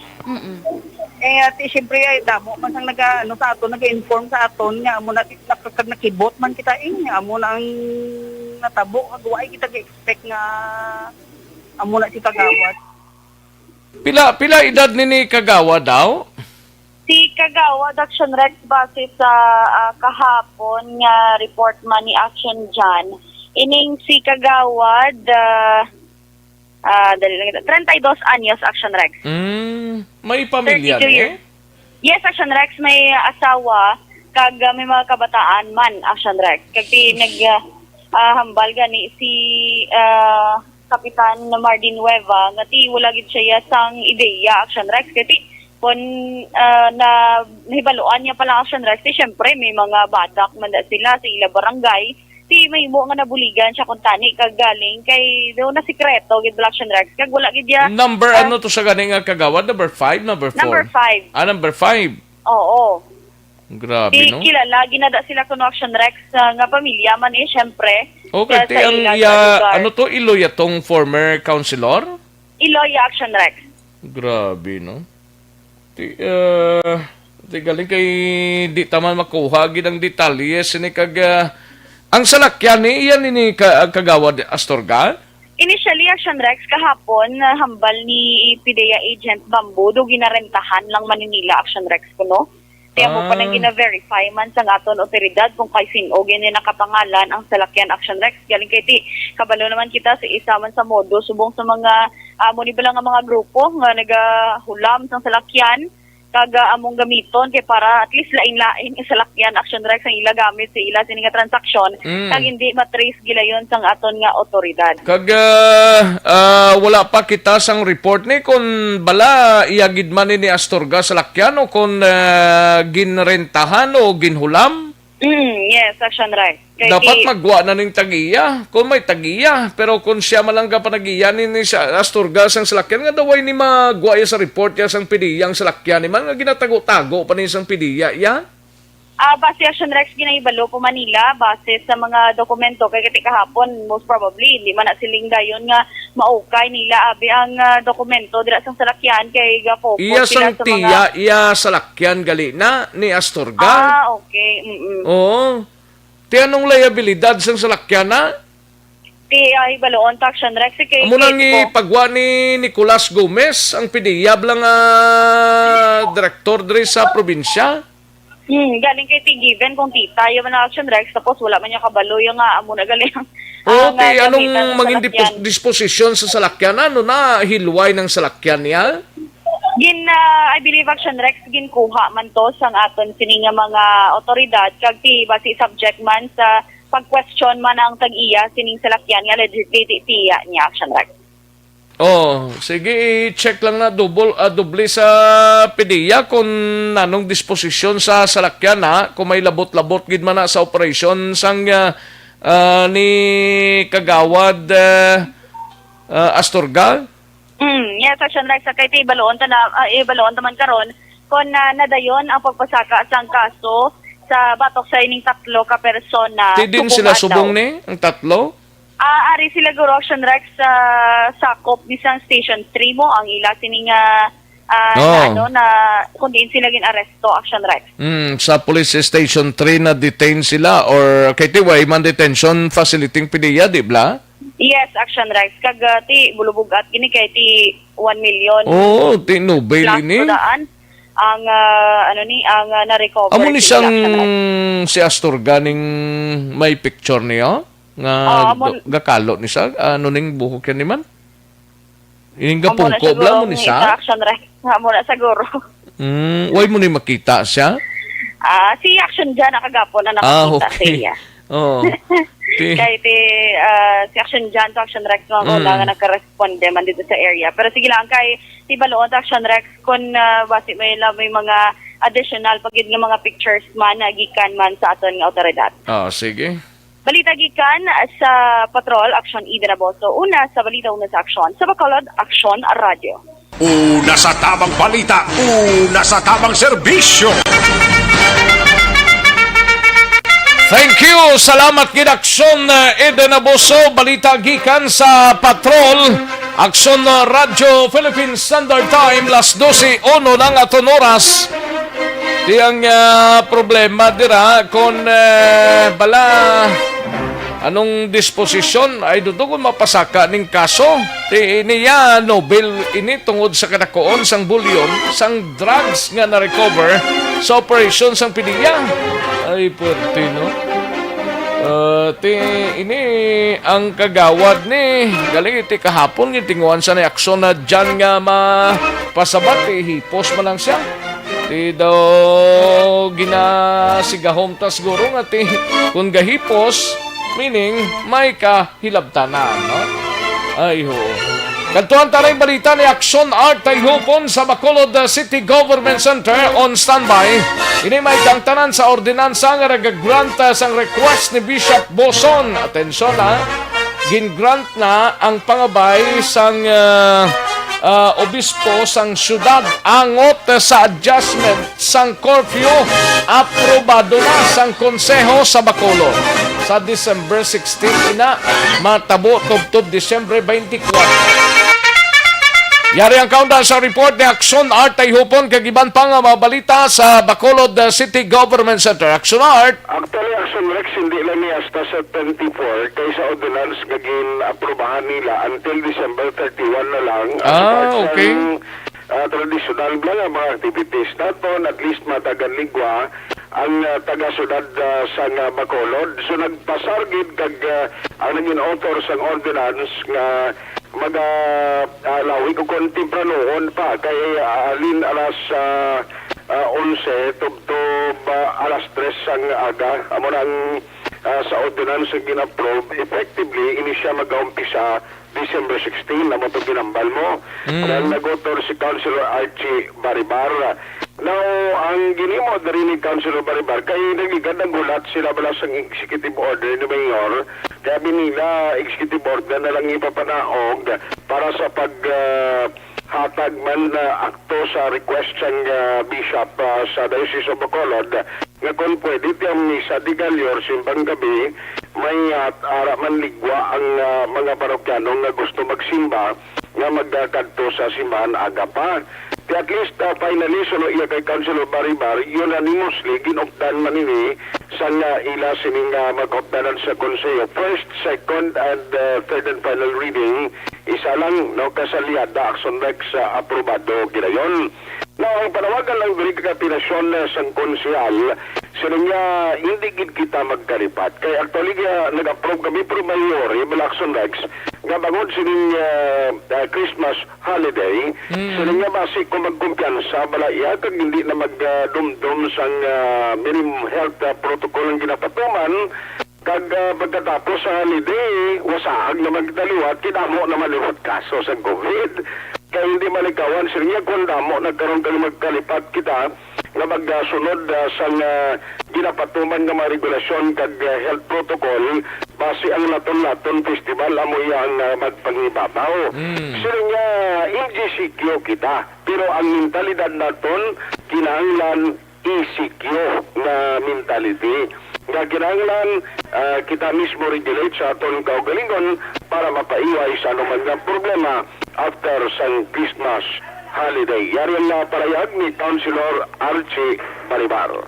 At siyempre ay damo man sang sa aton nag-inform sa aton nga amo na nakibot man kita nga amo na ang natabo kag waay kita ga-expect nga amo na si Kagawad. Pila edad ni Kagawad daw? Si Kagawad Action Rex base sa kahapon nga report man ni Action Jan. Ining si Kagawad 32 anyos Action Rex. May pamilya eh? Yes, Action Rex may asawa kag may mga kabataan man Action Rex. Kag hambal gani si Kapitan Mardy Nueva nga ti wala gid siya sang ideya Action Rex kay kon na nahibaluan niya pala Action Rex syempre may mga badak man sila sa ila barangay ti may mo nga nabuligan siya kun tani kag galing kay do na sikreto gid Action Rex kag wala gid ya number ano to sa gani nga Kagawad, number 5, number 4? Number 5. Number 5. Oo. Grabe, no? Kilala, ginada sila kuno Action Rex nga pamilya man syempre. Okay, ano to, Iloy atong former councilor? Iloy Action Rex. Grabe, no? Galing kay di taman makuha gid ang detalye sini kag ang salakyan ni iyan ni Kagawad Astorga? Initially, Action Rex, kahapon, hambal ni PIDEA Agent Bamboo, do ginarentahan lang Manila Action Rex kuno. Kaya mo pa nang gina-verify man sa aton otoridad kung kay sino gini nakapangalan ang salakyan Action Rex. Galing kay ti, kabalo naman kita sa isa man sa modo, subong sa mga muni ba lang ang mga grupo nga nagahulam sa salakyan, kaga among gamiton kay para at least lain-lain ang salakyan Action Rex ang ila gamit sa ila sini nga transaksyon kag hindi matrace gilayon sang aton nga otoridad. Kag wala pa kita sang report ni kung bala iyagid man ni Astorga salakyan o kung ginrentahan o ginhulam? Yes, Action Rex. Dapat magwa na ning tagiya kung may tagiya pero kung siya malangga pa nagiya ni Astorga sang salakyan nga daway ni magwaya sa report ya sang PIDEA ang salakyan ni man nga ginatago-tago pa ni sang PIDEA ya. Base Action Rex ginaibalo po Manila base sa mga dokumento kay kiti kahapon most probably hindi man na siling dayon nga maukay nila abi ang dokumento dira sa salakyan kay ga-focus iya sila sa tiya, iya salakyan gali na ni Astorga. Okay. Oo. Ti anong liabilidad sang salakyan na? Ti ibaloon ta Action Rex kay amo nang ipagwa ni Nicolas Gomez ang PIDEA lang direktor diri sa probinsya. Galing kay ti given kung tita yung mga Action Rex tapos wala man niya kabalo yung amo na galing. Okay, anong maging disposisyon sa salakyan? Ano na hilway ng salakyan niya? I believe Action Rex ginkuha man to sang aton sini nga mga otoridad kag ti basi subject man sa pag-question man ang tag-iya sining salakyan nga legitimacy niya Action Rex. Sige, i-check lang na doble sa PIDEA kung anong disposisyon sa salakyan kung may labot-labot gid man na sa operasyon sang ni Kagawad Astorga? Yes, Action Rex, kay ibaloon naman karon kon nadayon ang pagpasaka sang kaso sa batok sa ining 3 ka persona. Di din sila subong ni ang 3? Ari sila guro Action Rex sa sakop bisang Station 3 mo ang ila sining na kung din sila gin-aresto Action Rex. Sa Police Station 3 na detain sila or kay tiway man detention facility PDEA, di ba? Yes, Action Rex. Kag ti bulubog at gini kay ti 1 million. Oh, ti Nobel ini. Ang ang na-recover. Amo ni siyang si Astorga ning may picture niya nga gakalo ni siya ning buhok yan ni man. Ining gapungko bla mo ni siya. Action Rex. Amo na siguro. Why mo ni makita siya? Si Action dyan nakagapon na nakakita siya. Oh. Kaya si Action Jan to Action Rex mga wala nga nagka-responde man dito sa area. Pero sige lang kay si Baloon to Action Rex kung basi may mga additional pagid nga mga pictures man na gikan man sa aton nga otoridad. Sige. Balita gikan sa Patrol Action Ida Naboso. Una sa balita una sa Action sa Bacolod Action Radio. Una sa tamang balita, una sa tamang serbisyo. Thank you. Salamat gid Aksyon Eden Abuso. Balita gikan sa Patrol. Aksyon Radio Philippine Standard Time. Las 12:01 lang aton oras. Di ang problema dira kung bala anong disposisyon ay dudugon mapasaka ning kaso. Di niya Nobel ini tungod sa kadakoon sang bulyon sang drugs nga na-recover sa operation sang PDEA. Ay, puwerte, no? Ini ang kagawad ni galing iti kahapon gitinguan sa na aksyon na dyan nga mapasabat hipos man lang siya ti daw ginasigahom tas siguro nga ti kung gahipos meaning may kahilabtanan, no? Ay ho. Kantuan taray balita ni Aksyon Art Tayhupon sa Bacolod City Government Center on standby. Ini may kangtanan sa ordinansa nga nag-grant sang request ni Bishop Boson. Atensyon gin-grant na ang pangabay sang obispo sang syudad angot sa adjustment sang curfew aprobado na sang konseho sa Bacolod sa December 16 ina matabo tubtob December 24. Yari ang countdown sa report ni Aksyon Art Tayhupon kagiban pa nga mga balita sa Bacolod City Government Center. Aksyon Art. Actually, Action Rex hindi lang niya hasta sa 24 kaysa ordinance gagin aprobahan nila until December 31 na lang. Okay. Tradisyonal lang ang mga activities naton at least matagan ligwa ang taga-sudad sa Bacolod. So nagpasargid kag ang naging author sang ordinance nga mag-alawi ko konti noon pa kay alin alas 11 tubtob alas 3 sang aga amo nang sa ordinance ang gina-approve effectively ini siya mag-umpisa December 16 na mo ito ginambal mo dahil nag-author si Councilor Archie Baribar. Now, ang ginimo na rin ni Councilor Baribar, kaya nagigandang gulat sila bala sa executive order ni Mayor, kaya binila executive order na lang ipapanaog para sa hatag man na akto sa request ng bishop sa Diocese of Bacolod nga kung pwede tiyang misa di Galyor simbang gabi may ara man ligwa ang mga parokyano nga gusto magsimba nga magkadto sa simbahan aga pa. At least finally so iya kay Councilor Baribar unanimously ginopdan man ini sa ila sining mag-opdanan sa konseyo. First, second, and third and final reading isa lang no kasaliada Action Rex aprobado ginayon. Now, ang panawagan lang diri kapinasyon sang konsehal siya hindi gid kita magkalipat. Kaya actually nag-approve kami pro mayor bala Action Rex nga bangod sining Christmas holiday siya basi kung magkumpiyansa bala iya kag hindi na magdumdum sang minimum health protocol ang ginapatuman kag pagkatapos sa holiday wasaag na magdaliwat kinamo na maliwat kaso sa COVID kaya hindi malikawan siya kung damo nagkaroon kami magkalipat kita na magsunod sa ginapatuman ng mga regulasyon kag health protocol base ang laton-laton festival amo yang magpangibabaw. Sino nga LGCQ kita, pero ang mentalidad naton kinahanglan ECQ na mentality. Nga kinahanglan kita mismo regulate sa aton kaugalingon para mapaiway sa anumang nga problema after sang Christmas holiday. Yari na parayag ni Councilor Archie Baribar.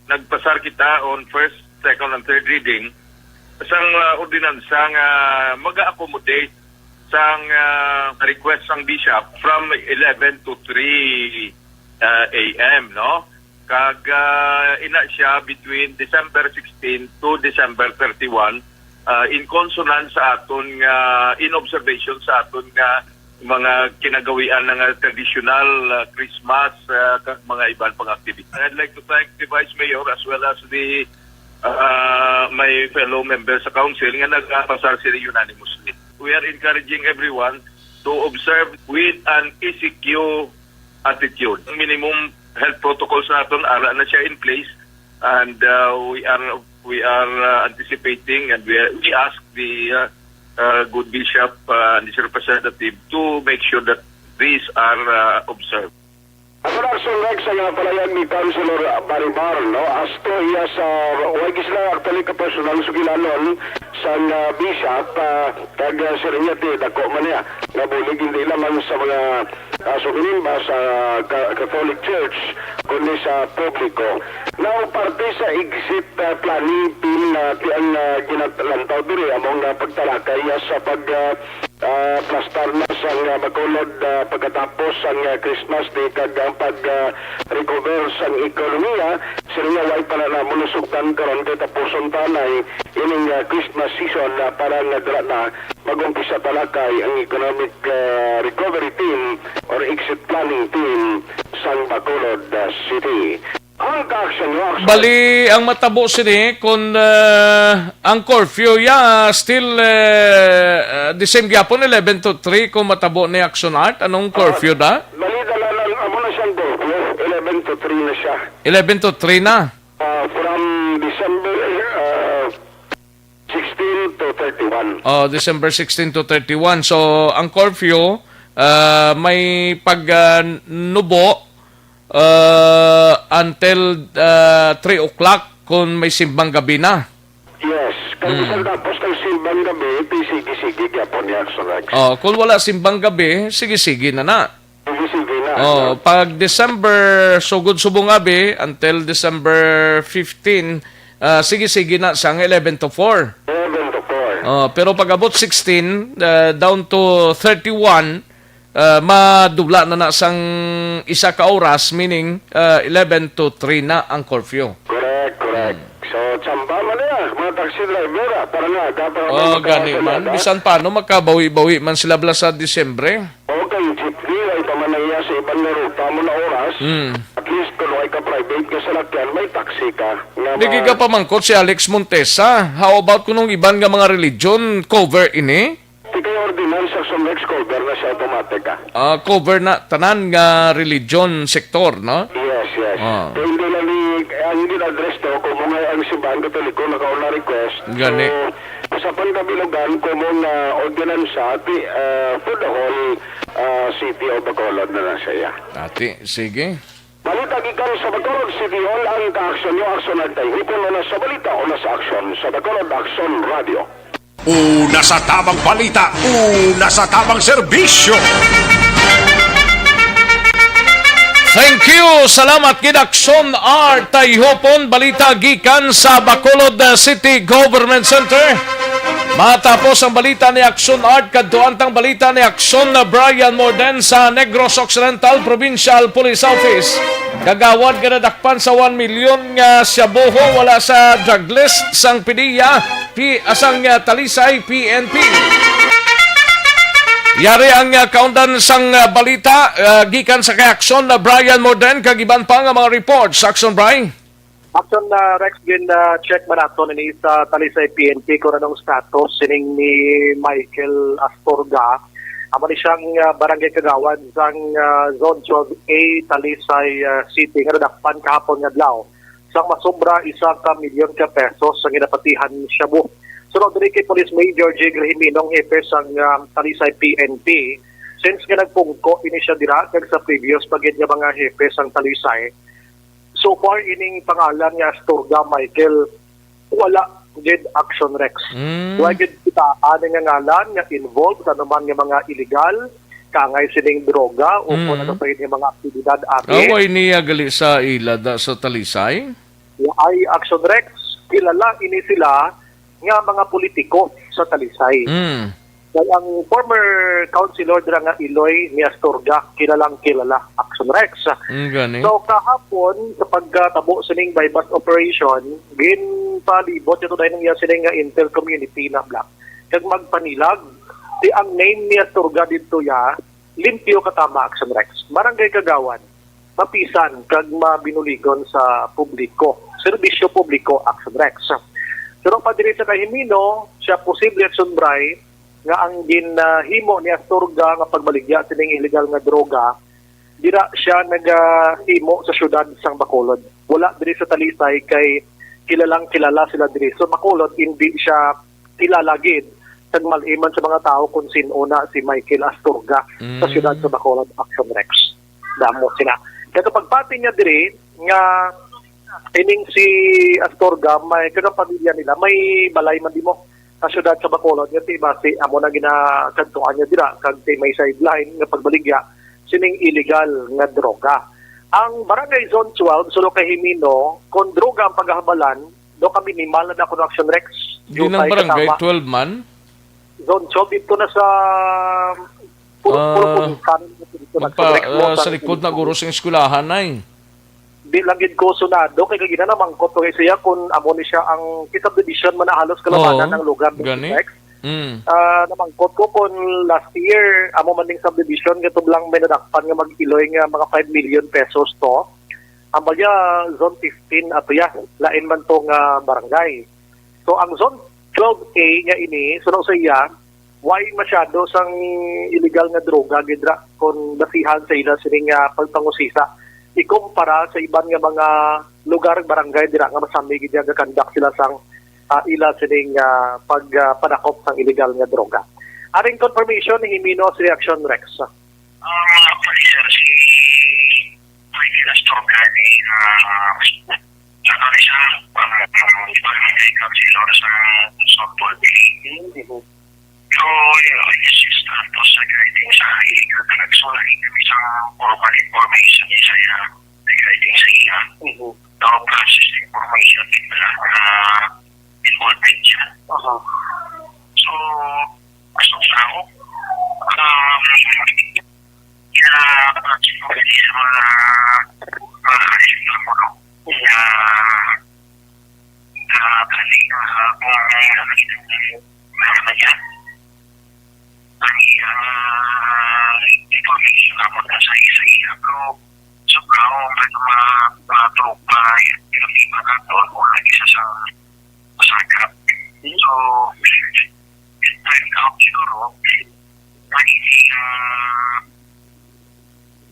Nagpasar kita on first, second, and third reading sang ordinansa nga mag-accommodate sang request sang bishop from 11 to 3 a.m. no? Kag ina siya between December 16 to December 31 in consonance sa aton in observation sa aton nga mga kinagawian ng traditional Christmas kag mga ibang pang activity. I'd like to thank the Vice Mayor as well as the my fellow members sa council nga nagpasar sila unanimously. We are encouraging everyone to observe with an ECQ attitude. Minimum health protocols natin ara na siya in place, and we are anticipating, and we ask the good bishop and his representative to make sure that these are observed. Ako na sunrek sa nga palayag ni Councilor Baribar, no? Asto iya sa wagis na actually ka-personal sugilanon sa bishop kag sirinyati dako man niya nabulig hindi lamang sa mga suginimba sa Catholic Church kundi sa publiko. Now, parte sa exit planning team na ang ginatlantaw diri among pagtalakay sa plastar na sa Bacolod pagkatapos ang Christmas Day kag ang pag-recover sa ekonomiya. Sila way para na mulusugtan karon kay tapuson tanay ining Christmas season para nadra na mag-umpisa talakay ang economic recovery team or exit planning team sa Bacolod City. Ang ka-action Bali, ang matabo sini kung ang curfew still the same gyapon 11 to 3 kung matabo ni Action Art. Anong curfew da? Bali, dalalang amo na siyang curfew. 11 to 3 na siya. 11 to 3 na? From December 16 to 31. December 16 to 31. So, ang curfew, may pag-nubo until 3 o'clock kung may simbang gabi na. Yes. Kung tapos ng simbang gabi, sige-sige gyapon ni Action Rex. Kung wala simbang gabi, sige-sige na na. Sige na. Pag December sugod subong gabi until December 15, sige-sige na sang 11 to 4. 11 to 4. Pero pag abot 16 down to 31, madubla na sang isa ka oras, meaning 11 to 3 na ang curfew. Correct. So, tsamba man niya, mga taxi driver, para nga, dapat gani man. Bisan paano, magkabawi-bawi man sila bala sa Disyembre. Okay, jeepney, ay pamanaya sa ibang na ruta mo na oras. At least, kung ay ka-private ka sa lakyan, may taxi ka. Digi ka pamangkot si Alex Montesa. How about kunong iban nga mga religion, cover ini? Di kayo ordinance sa next cover na siya automatic ka. Cover na tanan nga religion sector, no? Yes. So, hindi lang ang address to, kung mga ang simbahan katoliko nakauna request. Gani. So, sa pankabilugan, kung mga ordinance for the whole city of Bacolod na siya. Ati, sige. Balita gikan sa Bacolod City Hall ang ka-aksyon nyo, aksyon at tayo. Hipon na sa balita o nasa aksyon sa Bacolod Action Radio. Una sa tamang balita, una sa tamang serbisyo. Thank you. Salamat gid Action Art Tayhopon, balita gikan sa Bacolod City Government Center. Matapos ang balita ni Action Art, kadtuantang balita ni Action Brian Morden sa Negros Occidental Provincial Police Office. Kagawad ganadakpan sa 1 million nga syaboho wala sa drug list sang PDEA, asang Talisay PNP. Yari ang kaundan sang balita gikan sa kay Action Brian Morden, kagiban pa nga mga reports. Action Brian. Action Rex din check marathon ni sa Talisay PNP kung anong status sining ni Michael Astorga. Amo ni siyang barangay kagawad sang Zone 12A Talisay City nga nadakpan kahapon nga adlaw. Sang masobra 1 milyon ka pesos sa ginapatihan shabu. Sunod rin kay Police Major J. Grahiminong hepe sang Talisay PNP. Since nga nagpungko ini siya dira kag sa previous pagid nga mga hepe sang Talisay. So far ining pangalan nga Astorga Michael wala gid action Rex. Wala gid kita ani nga ngalan nga involved sa naman nga mga illegal kangay sining droga o kung ano pa yung mga aktibidad ate. Away niya gali sa ilada sa Talisay? Ay action Rex kilala ini sila nga mga politiko sa Talisay. Kaya ang former councilor dira nga Iloy ni Astorga kilalang kilala action Rex. Gani. So kahapon sa pagtabo sining bypass operation ginpalibot ito dahil nangyari sining nga intel community na black kag magpanilag di ang name ni Astorga dito ya limpyo katama action Rex. Barangay Kagawan mapisan kag mabinuligon sa publiko serbisyo publiko action Rex. Pero pa diri sa Kahimino siya posible action Bray nga ang ginhimo ni Astorga nga pagbaligya sining illegal nga droga dira siya naghimo sa syudad sang Bacolod. Wala diri sa Talisay kay kilalang kilala sila diri. So Bacolod hindi siya kilala gid sa maliman sa mga tao kung sino na si Michael Astorga sa syudad sa Bacolod Action Rex. Damo sila. Kaya pagpati niya diri nga ining si Astorga may pamilya nila may balay man di mo sa syudad sa Bacolod nga base amo na ginakantuan niya dira kag may sideline nga pagbaligya sining illegal nga droga. Ang Barangay Zone 12 sulok kay Himino kon droga ang paghabalan do kami minimal na ako action Rex. Di ng barangay 12 man? Zone 12 dito na sa sa likod na guro sa eskulahan ay. Di lang gid ko sunado kay kagina naman ko to siya kung amo ni siya ang subdivision man na halos kalabanan ng lugar gani. Namangkot ko kung last year amo man ning subdivision gato lang may nadakpan nga mag-iloy nga mga 5 million pesos to. Amo ya zone 15 ato ya lain man tong barangay. So ang zone 12A nga ini suno sa iya why masyado sang illegal nga droga gidra kung basihan sa ila sining pagpangusisa ikumpara sa iban nga mga lugar barangay dira nga masami gid nga kandak sila sang ila sining pagpanakop sang illegal nga droga. Aring confirmation ni Himinos Reaction Rex. Policer si Michael Astorga ni sa Talisay barangay councilor sa Sotol. So, yung status sa guiding sa illegal drugs wala kami sa formal information isa yung guiding sa iya. Now, process information nila involved din siya. So, gusto sa ako pag-sigurity sa mga alis na mo kanina kung yan ang information ako na sa isa-isa pero sobrang mga tropa yung iba na doon kung lagi sa masakap. So, time out siguro magiging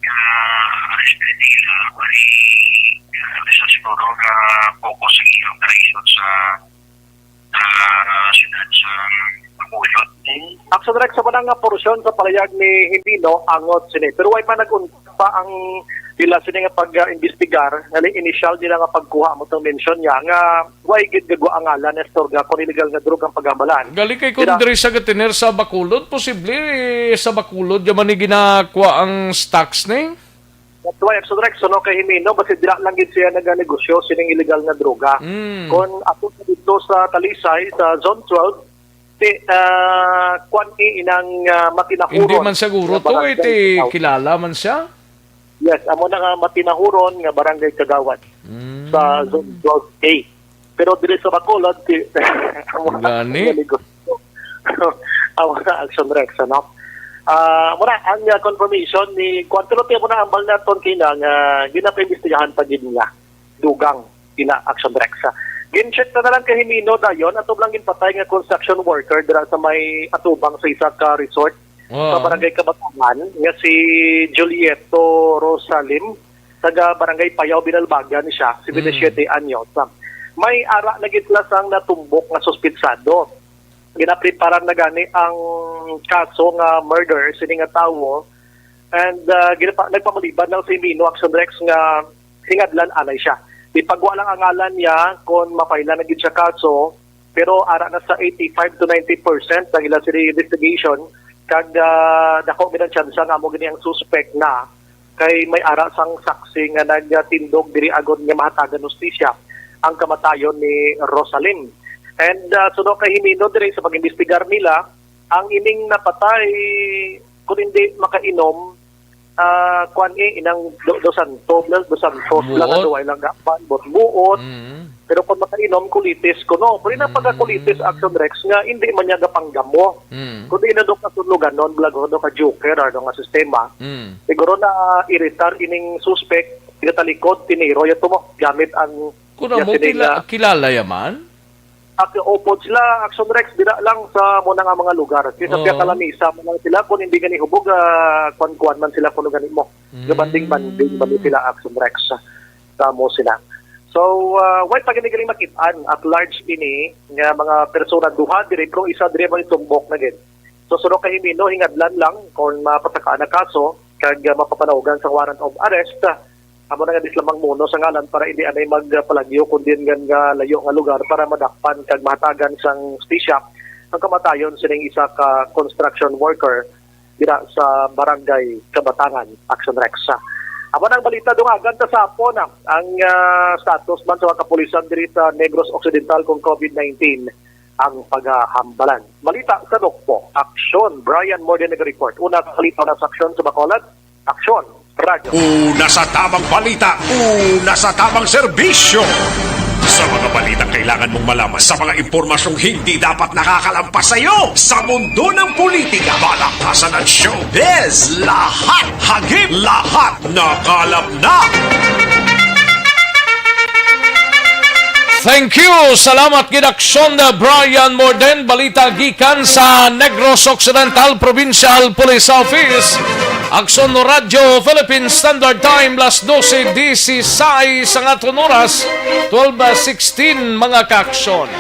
arrested nila sa siguro na focus ang ilang traition sa syudad sa Bacolod. Action Rex sa manang porsyon sa palayag ni Himino angot sini. Pero way pa nag-unta pa ang bila sini nga pag-investigar nga initial nila nga pagkuha mo tong mention niya nga way gid gagwa ang ngalan Astorga kon illegal nga drug ang pagamalan. Gali kay kun diri sa gatiner sa Bacolod posible sa Bacolod yaman ni ginakuha ang stocks ni. That's why Action Rex no kay Himino basi dira lang gid siya nagnegosyo sining illegal nga droga. Kon ato dito sa Talisay sa Zone 12 kwan inang matinahuron. Hindi man siguro to kilala man siya. Yes, amo na nga matinahuron nga barangay Kagawan sa Zone 12A. Pero dili sa Bacolod gani. Amo na Action Rex ano. Muna ang confirmation ni Quantilote mo na ambal naton kina nga ginapaimbestigahan pa gid niya dugang kina Action Rex. Gin-check na lang kay Himino dayon ato lang ginpatay nga construction worker dira sa may atubang sa isa ka resort sa barangay Kabatangan nga si Julieto Rosalim taga barangay Payaw Binalbagan siya 77 anyos. May ara na gitla sang natumbok nga suspitsado ginapreparan na gani ang kaso nga murder sini nga tawo and nagpamaliban ng Simino Action Rex nga hingadlan anay siya. Ipagwa lang ang ngalan niya kung mapailan na gid siya kaso pero ara na sa 85 to 90% ng ilang sila investigation kag dako gid ang tsansa nga mo gini ang suspect na kay may ara sang saksi nga nagtindog diri agod nga mahatagan hustisya ang kamatayon ni Rosalyn. And suno kay Himino dire sa pag-imbestigar nila, ang ining napatay kung hindi makainom inang Dos Santos lang ano lang gapan buot. Pero kung makainom kulitis kuno, pero na pagka-kulitis Action Rex nga hindi man niya gapanggamo. Kundi na do kasulugan non blago do ka joker or nga sistema. Siguro na iritar ining suspect tinatalikod tiniro yato mo gamit ang kuno mo kilala yaman? Opod sila Action Rex dira lang sa muna nga mga lugar. Kasi sa kalamisa mo lang sila kung hindi gani hubog kuan man sila kuno gani mo. Gabanding-banding bali sila Action Rex sa mo sila. So why pa gani makitaan at large ini nga mga persona duha dire pero isa dire man tumbok na gid. So suno kay Himino hingadlan lang kung mapatakaan na kaso kag mapapanawagan sa warrant of arrest. Amo na nga dislamang muno sa ngalan para hindi anay magpalagyo kundi nga layo nga lugar para madakpan kag mahatagan sang stisya ang kamatayon sining isa ka construction worker dira sa barangay Kabatangan, Action Rex. Amo nang balita dungagan ta sa hapon ang status man sa kapulisan diri sa Negros Occidental kung COVID-19 ang paghambalan. Balita sa Dokpo, Aksyon, Brian Morden nag-report. Una balita na sa aksyon sa Bacolod, Aksyon Radio. Una sa tamang balita, una sa tamang serbisyo. Sa mga balitang kailangan mong malaman, sa mga impormasyong hindi dapat nakakalampas sa iyo, sa mundo ng politika, balakasan at showbiz, lahat hagip, lahat nakalap na. Thank you. Salamat gidaksyon na Brian Morden. Balita gikan sa Negros Occidental Provincial Police Office. Aksyon no Radyo Philippine Standard Time las 12:16 sa aton oras 12:16 mga kaaksyon.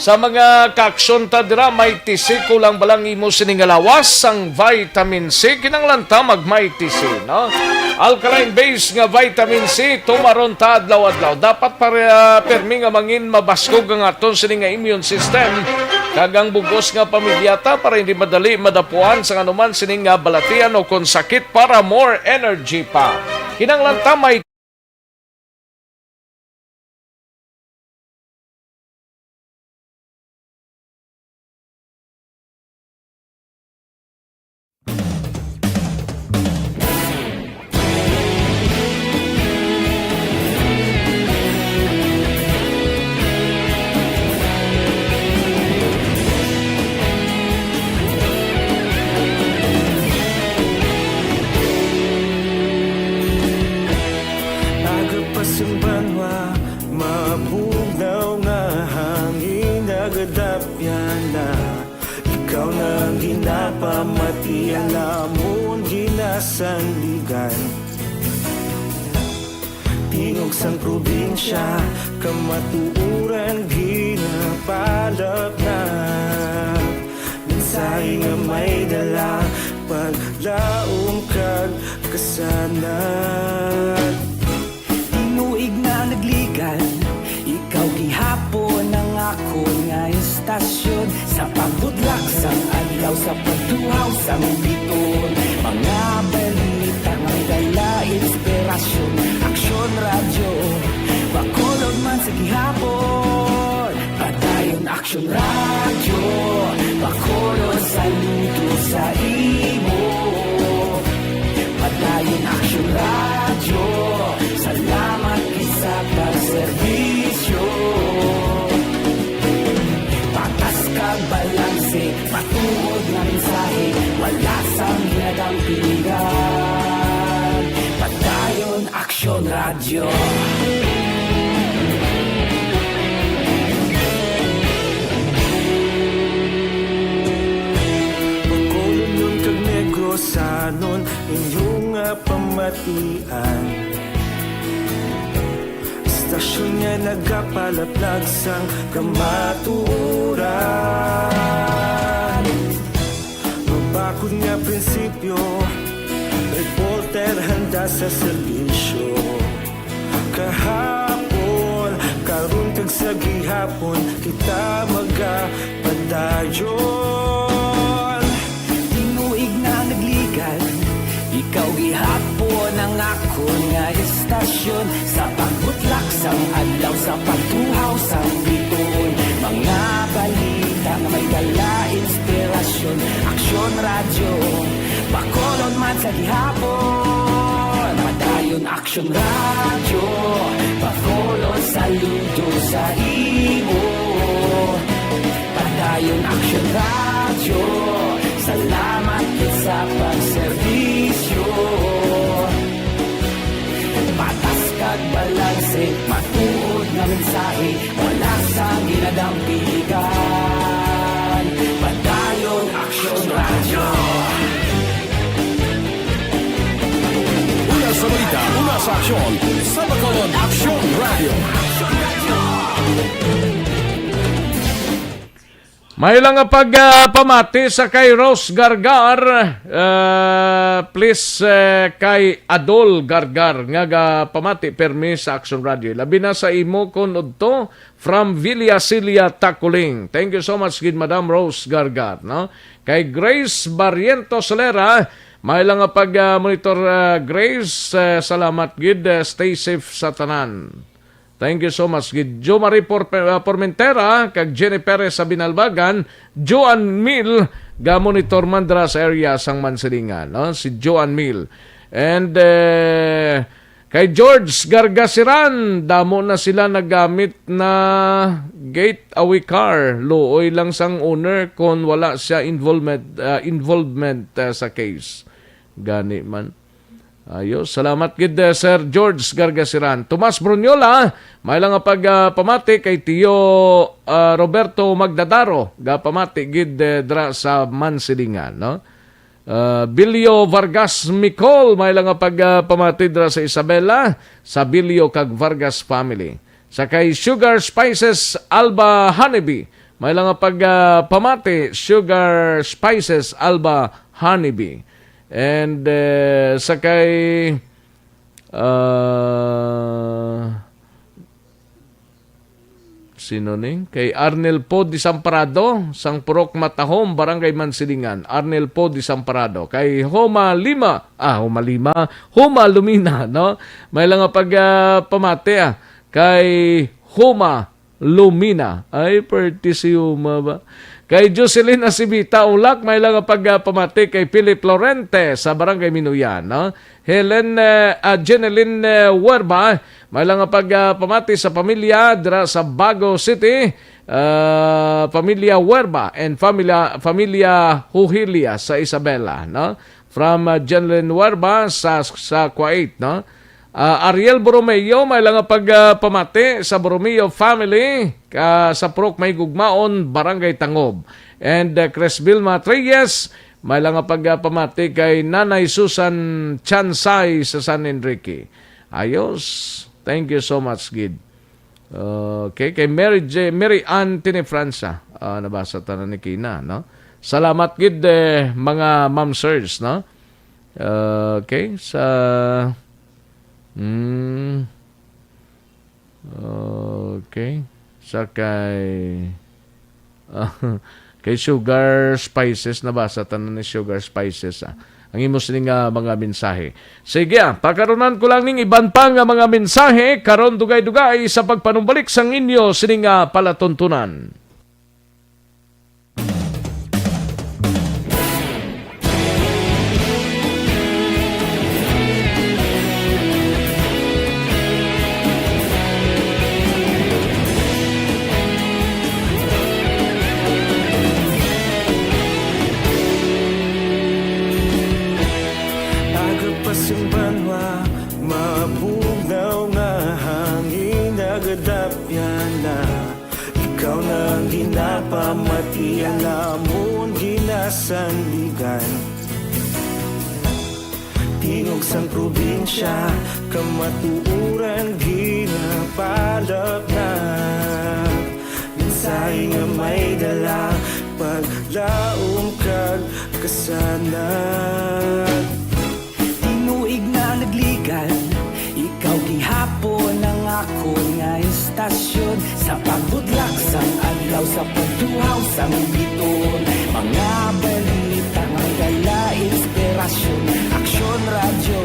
Sa mga kaaksyon ta dira may tisi kulang balang imo sining lawas ang vitamin C kinanglan ta magmay tisi no. Alkaline base nga vitamin C tumaron ta adlaw-adlaw dapat para permi nga mangin mabaskog ang aton sining immune system kagang bugos nga pamilyata para hindi madali madapuan sa anuman sining nga balatian o kung sakit para more energy pa. Kinanglan ta may Tingog sang probinsya, kamatuuran ginapalap na. Mensahe nga may dala, paglaong kag kasanan. Tinuig na nagligan, ikaw gihapon ang ako nga istasyon. Sa pagbudlak sang adlaw, sa pagduhaw sang biton. Mga balita nga dala inspirasyon. Aksyon Radyo, Bacolod man sa gihapon. Padayon Aksyon Radyo, Bacolod saludo sa imo. Padayon Aksyon Radyo, salamat kisa pagserbisyo. Patas kag balanse, matuod nga mensahe, wala sang hinagang pilihan. Padayon Aksyon Radyo. Bacolod nun kag Negrosanon, inyong nga pamatian. Istasyon nga nagapalaplag sang kamaturan. Bakod nga prinsipyo, reporter handa sa serbisyo. Kahapon, karon kag sa gihapon, kita magapadayon. Tinuig na nagligan, ikaw gihapon ang ako nga istasyon. Sa pagbutlak sang adlaw, sa pagtuhaw sang biton, mga balita nga may dala inspirasyon. Aksyon radyo, Bacolod man sa gihapon. Padayon Aksyon radyo, Bacolod saludo sa imo. Padayon Aksyon radyo, salamat kit sa pagserbisyo. Patas kag balanse, matuod nga mensahe, wala sa ginadampigan. Padayon Aksyon radyo. Una sa balita, una sa aksyon, sa Bacolod Aksyon Radio. May lang nga pagpamati sa kay Rose Gargar, please kay Adol Gargar nga pamati permi sa Action Radio. Labi na sa imo kon udto from Villa Silia Taculing. Thank you so much gid Madam Rose Gargar, no? Kay Grace Barriento Solera, may lang nga pag-monitor Grace, salamat gid, stay safe sa tanan. Thank you so much. Jo Marie Formentera, kag Jenny Perez sa Binalbagan, Joan Mil, ga monitor mandra sa area sang Mansilingan, no? Si Joan Mil. And kay George Gargasiran, damo na sila nagamit na gateway car. Luoy lang sang owner kung wala siya involvement sa case. Gani man. Ayos, salamat gid Sir George Gargasiran. Tomas Brunyola, may lang nga pagpamati kay Tio Roberto Magdadaro, ga pamati gid dra sa Mansilingan, no? Bilio Vargas Micol, may lang nga pagpamati dra sa Isabela, sa Bilio kag Vargas family. Sa kay Sugar Spices Alba Honeybee, may lang nga pagpamati Sugar Spices Alba Honeybee. And sa kay sino ning? Kay Arnel Po Disamparado, sang Purok Matahom, Barangay Mansilingan. Arnel Po Disamparado. Kay Homa Lumina, no? May lang nga pamati kay Homa Lumina. Ay, pertisiuma ba? Kay Jocelyn Asibita Ulak, may lang pagpamati kay Philip Lorente sa Barangay Minuyan, no? Jeneline Huerba, may lang pagpamati sa pamilya dira sa Bago City, pamilya Huerba and pamilya Huhilia sa Isabela, no? From Jeneline Huerba sa Kuwait, no? Ariel Borromeo, may lang pagpamati sa Borromeo family sa Purok May Gugmaon, Barangay Tangob. And Chris Vilma Treyes, may lang pagpamati kay Nanay Susan Chansay sa San Enrique. Ayos. Thank you so much, Gid. Okay, kay Mary Ann Tinefranza, nabasa tanan ni Kina, no? Salamat gid mga ma'am sirs, no? Okay, sa okay. Sa kay Sugar Spices, nabasa tanan ni Sugar Spices, ang imo sining mga mensahe. Sige, pakaronan ko lang ning iban pa nga mga mensahe karon dugay-dugay sa pagpanumbalik sang inyo sining palatuntunan. Simbanwa, mabugnaw nga hangin nagadapyan na. Ikaw na ang ginapamati, ang amon ginasandigan. Tingog sang probinsya, kamatuuran ginapalap na. Minsay nga may dala, paglaom kag ka sana. Tinuig na nagligan, ikaw gihapon ang ako nga istasyon. Sa pagbudlak sang adlaw, sa pagduhaw sang biton. Mga balita nga gala, inspirasyon. Aksyon radyo,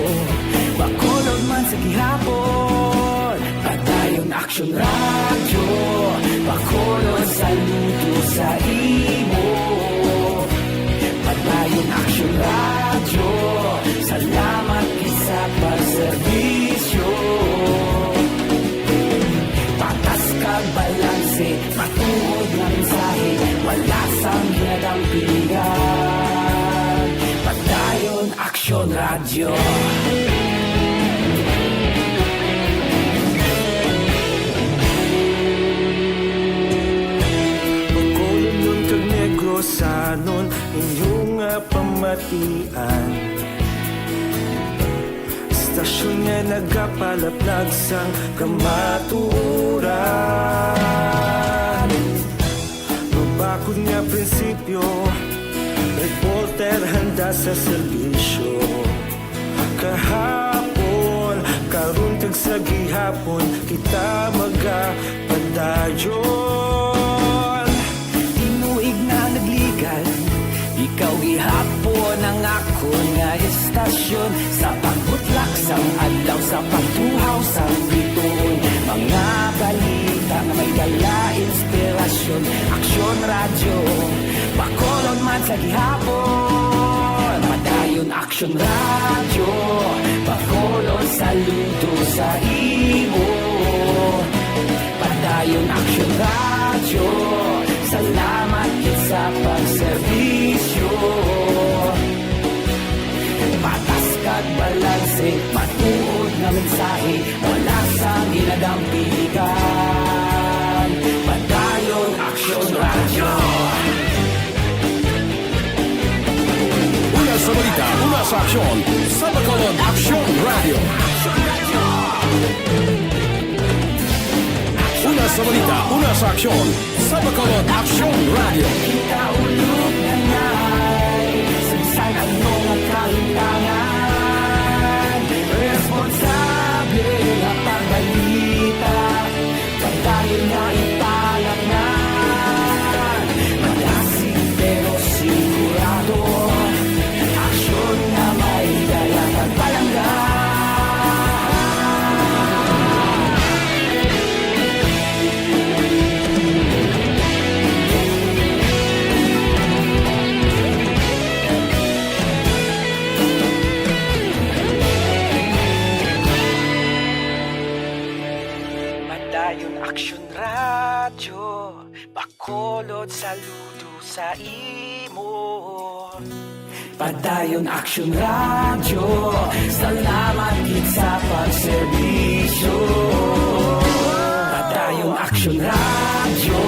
Bacolod man sa gihapon. Padayon aksyon radyo, Bacolod saludo sa imo. Padayon aksyon radyo, salamat sa pagserbisyo. Patas kag balanse, matuod nga mensahe, wala sang ginadang pilihan. Padayon aksyon radyo. Bacolod nun kag Negros sanon inyong pamatian. Istasyon nga nagapalaplag sang kamaturan. Mabakod nga prinsipyo, reporter handa sa serbisyo. Kahapon, karon kag sa gihapon, kita magapadayon. Tinuig na nagligan, ikaw gihapon ang ako nga istasyon. Sa pagbutlak sang adlaw, sa pagtuhaw sang biton. Mga balita na may dala, inspirasyon. Aksyon radyo, Bacolod man sa gihapon. Padayon aksyon radyo, Bacolod saludo sa imo. Padayon aksyon radyo, salamat sa pagserbisyo. Patas kag balanse, matuod nga mensahe, wala sang ginadang pilihan. Padayon aksyon radyo. Una sa balita, una sa aksyon, sa Bacolod Aksyon Radio. Una sa balita, una sa aksyon, sa Bacolod Aksyon Radio. Kaulog na na'y sansan ang mga kahintangan. Responsable na pagbalita, pagdayon na ipalat na. Malasig pero sigurado, aksyon na may dalang pagpalanggan. Padayon aksyon radyo, Bacolod saludo sa imo. Padayon aksyon radyo, salamat gid sa pagserbisyo. Padayon aksyon radyo,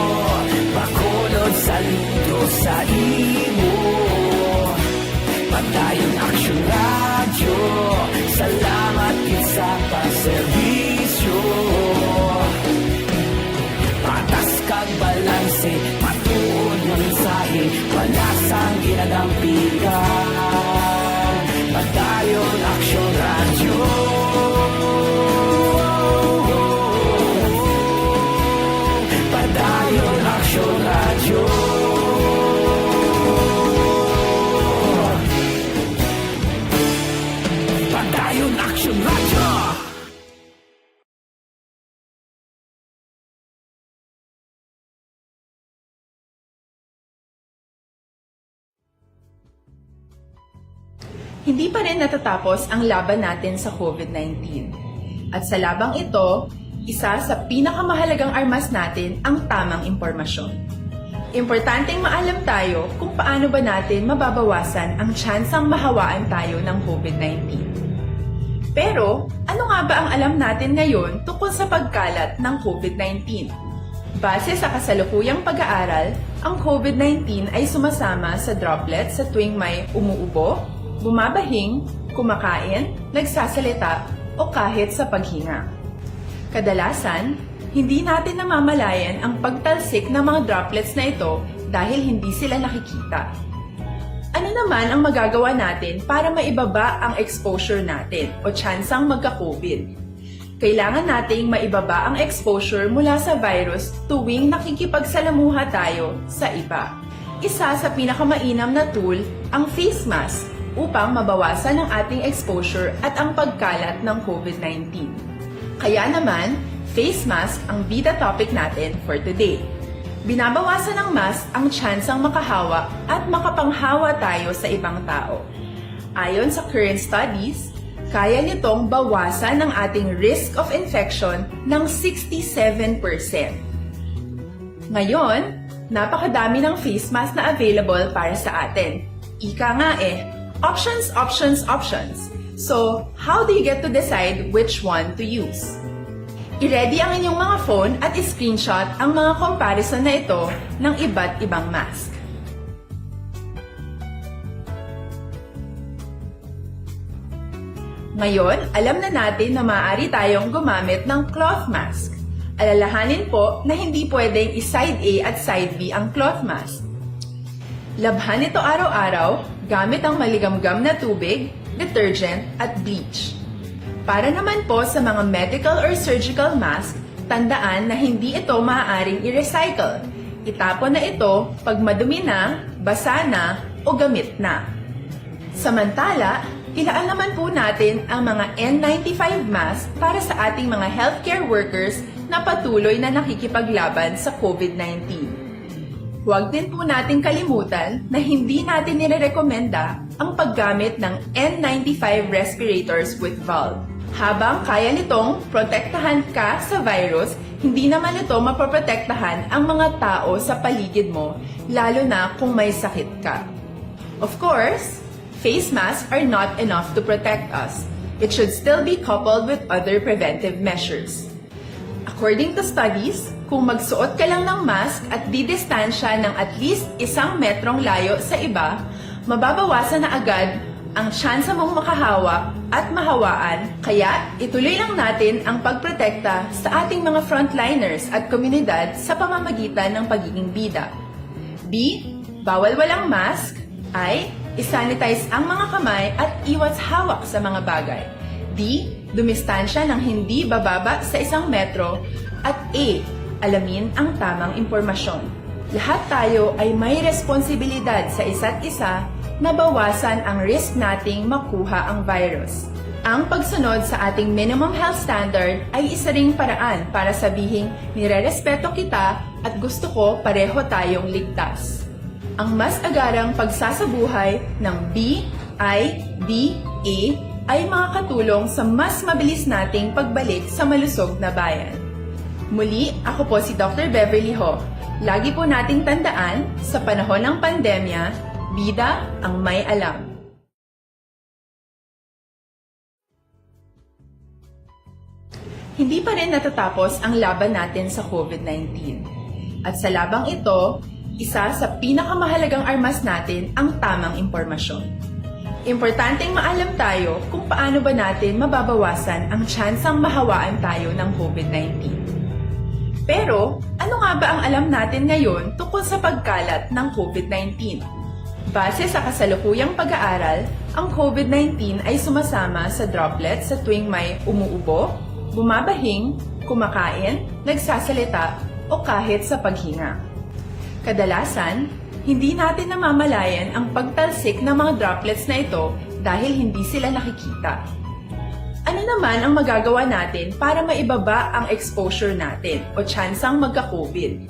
Bacolod saludo sa imo. Padayon aksyon radyo, salamat gid sa pagserbisyo. Patas kag balanse, matuod nga mensahe, wala sang ginadang pilihan. Padayon aksyon radyo. Padayon aksyon radyo. Padayon aksyon radyo. Hindi pa rin natatapos ang laban natin sa COVID-19. At sa labang ito, isa sa pinakamahalagang armas natin ang tamang impormasyon. Importanteng maalam tayo kung paano ba natin mababawasan ang tsansang mahawaan tayo ng COVID-19. Pero, ano nga ba ang alam natin ngayon tungkol sa pagkalat ng COVID-19? Base sa kasalukuyang pag-aaral, ang COVID-19 ay sumasama sa droplets sa tuwing may umuubo, bumabahing, kumakain, nagsasalita, o kahit sa paghinga. Kadalasan, hindi natin namamalayan ang pagtalsik ng mga droplets na ito dahil hindi sila nakikita. Ano naman ang magagawa natin para maibaba ang exposure natin o tsansang magka-COVID? Kailangan nating maibaba ang exposure mula sa virus tuwing nakikipagsalamuha tayo sa iba. Isa sa pinakamainam na tool ang face mask upang mabawasan ang ating exposure at ang pagkalat ng COVID-19. Kaya naman, face mask ang bida topic natin for today. Binabawasan ng mask ang tsansang makahawa at makapanghawa tayo sa ibang tao. Ayon sa current studies, kaya nitong bawasan ang ating risk of infection ng 67%. Ngayon, napakadami ng face mask na available para sa atin. Ika nga options, options, options. So, how do you get to decide which one to use? I-ready ang inyong mga phone at i-screenshot ang mga comparison na ito ng iba't ibang mask. Ngayon, alam na natin na maaari tayong gumamit ng cloth mask. Alalahanin po na hindi pwedeng i-side A at side B ang cloth mask. Labhan ito araw-araw gamit ang maligamgam na tubig, detergent at bleach. Para naman po sa mga medical or surgical mask, tandaan na hindi ito maaaring i-recycle. Itapon na ito pag madumi na, basa na, o gamit na. Samantala, ilaan naman po natin ang mga N95 mask para sa ating mga healthcare workers na patuloy na nakikipaglaban sa COVID-19. Huwag din po nating kalimutan na hindi natin nirerekomenda ang paggamit ng N95 respirators with valve. Habang kaya nitong protektahan ka sa virus, hindi naman ito mapoprotektahan ang mga tao sa paligid mo, lalo na kung may sakit ka. Of course, face masks are not enough to protect us. It should still be coupled with other preventive measures. According to studies, kung magsuot ka lang ng mask at didistansya ng at least 1 metrong layo sa iba, mababawasan na agad ang tsansa mong makahawa at mahawaan, kaya ituloy lang natin ang pagprotekta sa ating mga frontliners at komunidad sa pamamagitan ng pagiging bida. B. Bawal walang mask. I. Isanitize ang mga kamay at iwas hawak sa mga bagay. D. Dumistansya ng hindi bababa sa 1 metro. At A. Alamin ang tamang impormasyon. Lahat tayo ay may responsibilidad sa isa't isa na bawasan ang risk nating makuha ang virus. Ang pagsunod sa ating minimum health standard ay isa ring paraan para sabihing nirerespeto kita at gusto ko pareho tayong ligtas. Ang mas agarang pagsasabuhay ng BIDA ay makakatulong sa mas mabilis nating pagbalik sa malusog na bayan. Muli, ako po si Dr. Beverly Ho. Lagi po nating tandaan, sa panahon ng pandemya, bida ang may alam. Hindi pa rin natatapos ang laban natin sa COVID-19. At sa labang ito, isa sa pinakamahalagang armas natin ang tamang impormasyon. Importanteng maalam tayo kung paano ba natin mababawasan ang tsansang mahawaan tayo ng COVID-19. Pero, ano nga ba ang alam natin ngayon tungkol sa pagkalat ng COVID-19? Base sa kasalukuyang pag-aaral, ang COVID-19 ay sumasama sa droplets sa tuwing may umuubo, bumabahing, kumakain, nagsasalita, o kahit sa paghinga. Kadalasan, hindi natin namamalayan ang pagtalsik ng mga droplets na ito dahil hindi sila nakikita. Ano naman ang magagawa natin para maibaba ang exposure natin o tsansang magka-COVID?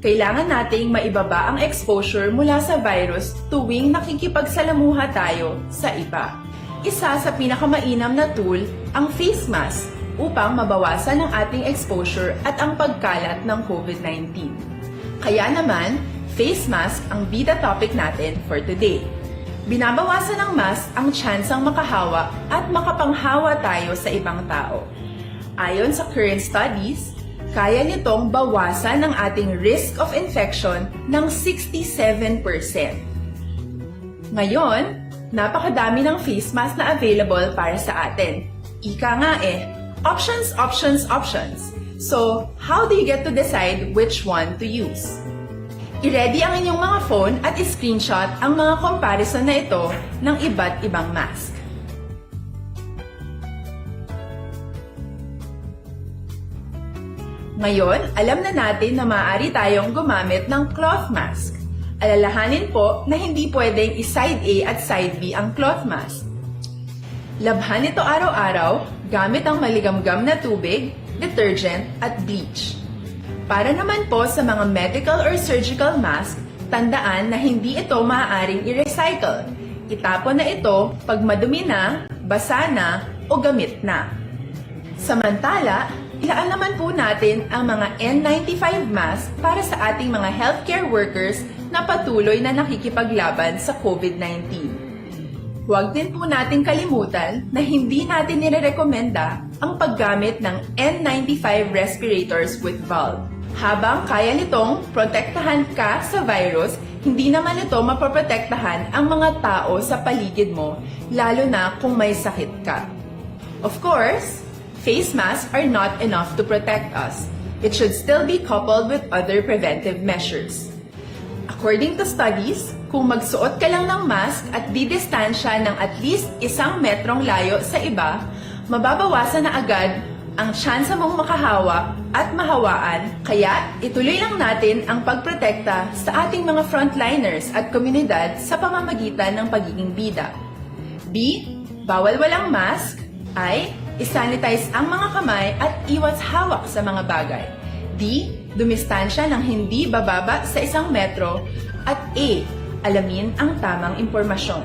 Kailangan nating maibaba ang exposure mula sa virus tuwing nakikipagsalamuha tayo sa iba. Isa sa pinakamainam na tool ang face mask upang mabawasan ang ating exposure at ang pagkalat ng COVID-19. Kaya naman, face mask ang bida topic natin for today. Binabawasan ng mask ang tsansang makahawa at makapanghawa tayo sa ibang tao. Ayon sa current studies, kaya nitong bawasan ang ating risk of infection ng 67%. Ngayon, napakadami ng face mask na available para sa atin. Ika nga options, options, options. So, how do you get to decide which one to use? I-ready ang inyong mga phone at i-screenshot ang mga comparison na ito ng iba't ibang mask. Ngayon, alam na natin na maaari tayong gumamit ng cloth mask. Alalahanin po na hindi pwedeng i-side A at side B ang cloth mask. Labhan ito araw-araw gamit ang maligamgam na tubig, detergent at bleach. Para naman po sa mga medical or surgical mask, tandaan na hindi ito maaaring i-recycle. Itapon na ito pag madumi na, basa na o gamit na. Samantala, ilaan naman po natin ang mga N95 mask para sa ating mga healthcare workers na patuloy na nakikipaglaban sa COVID-19. Huwag din po natin kalimutan na hindi natin nirerekomenda ang paggamit ng N95 respirators with valve. Habang kaya nitong protektahan ka sa virus, hindi naman ito mapoprotektahan ang mga tao sa paligid mo, lalo na kung may sakit ka. Of course, face masks are not enough to protect us. It should still be coupled with other preventive measures. According to studies, kung magsuot ka lang ng mask at didistansya ng at least 1 metrong layo sa iba, mababawasan na agad ang tsansa mong makahawak at mahawaan, kaya ituloy lang natin ang pagprotekta sa ating mga frontliners at komunidad sa pamamagitan ng pagiging bida. B. Bawal walang mask. I. Isanitize ang mga kamay at iwas hawak sa mga bagay. D. Dumistansya ng hindi bababa sa 1 metro. At A. Alamin ang tamang impormasyon.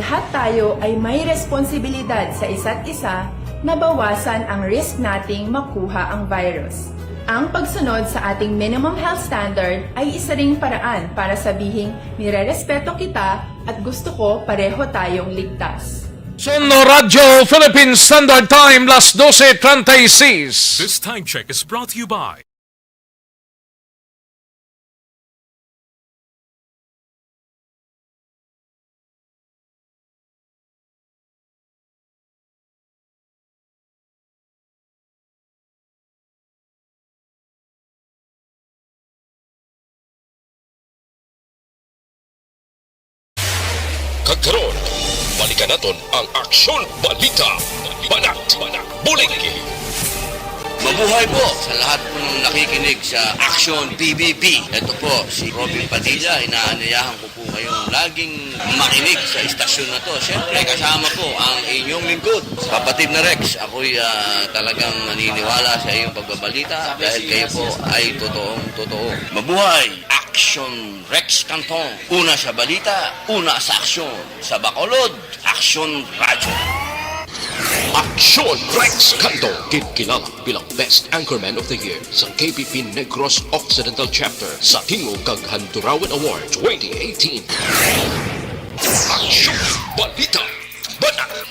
Lahat tayo ay may responsibilidad sa isa't isa na bawasan ang risk nating makuha ang virus. Ang pagsunod sa ating minimum health standard ay isa ring paraan para sabihing nirerespeto kita at gusto ko pareho tayong ligtas. Sono Radyo Philippine Standard Time, las 12:36. This time check is brought to you by Kagkaroon, balikan naton ang Aksyon Balita. Banat, bulig. Mabuhay po sa lahat po ng nakikinig sa Action PBB. Ito po si Robin Padilla. Inaanyayahan ko po kayong laging makinig sa istasyon na to. Siyempre, kasama po ang inyong lingkod. Kapatid na Rex, ako'y talagang naniniwala sa iyong pagbabalita dahil kayo po ay totoong-totoo. Mabuhay! Action Rex Canton. Una sa balita, una sa aksyon. Sa Bacolod, Action Radio. Aksyon Rex Canto, kilala bilang Best Anchorman of the Year sa KPP Negros Occidental Chapter sa Tingog kag Handurawan Award 2018. Aksyon Balita. Banat.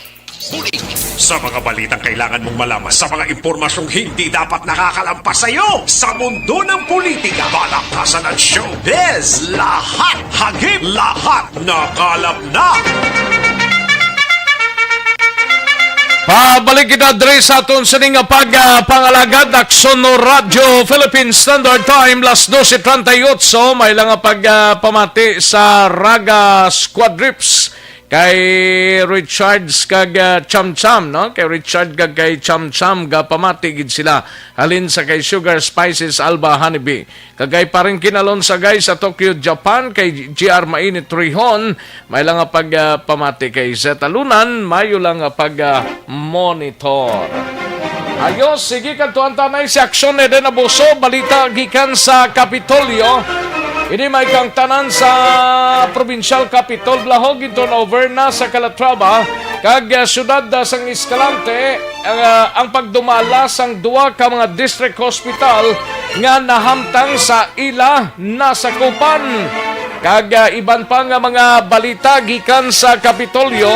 Bulig. Sa mga balitang kailangan mong malaman, sa mga impormasyong hindi dapat nakakalampas sa iyo, sa mundo ng politika, balakasan at showbiz, lahat hagip, lahat nakalap na. Pabalik kita dre sa aton sa ning pangalagad Aksyon no Radyo Philippine Standard Time, las 12:38. May lang pamati sa Raga Squadrips kay Richards kag Cham Cham, no? Kay Richard kag kay Cham Cham ga pamati gid sila halin sa kay Sugar Spices Alba Honeybee. Kagay pa rin kinalon sa guys sa Tokyo, Japan kay GR Mainit Trihon, may lang pamati kay Zeta Lunan, mayo lang monitor. Ayos, sige kantuan tanay si Aksyon Eden Abuso, balita gikan sa Kapitolyo. Ini may kang tanan sa Provincial Capitol, Blahog iton over na sa Calatrava, kag syudad sang Escalante, ang pagdumala sang duwa ka mga district hospital nga nahamtang sa ila nasakupan. Kag iban pa nga mga balita gikan sa Kapitolyo,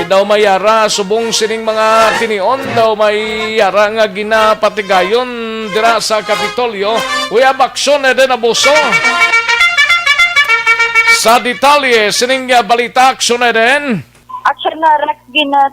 daw may yara subong sining mga tinion, daw may yara nga ginapatigayon dira sa Kapitolyo. Uya Aksyon Eden Abuso. Sa detalye, sining balita Aksyon Eden. Action na Rex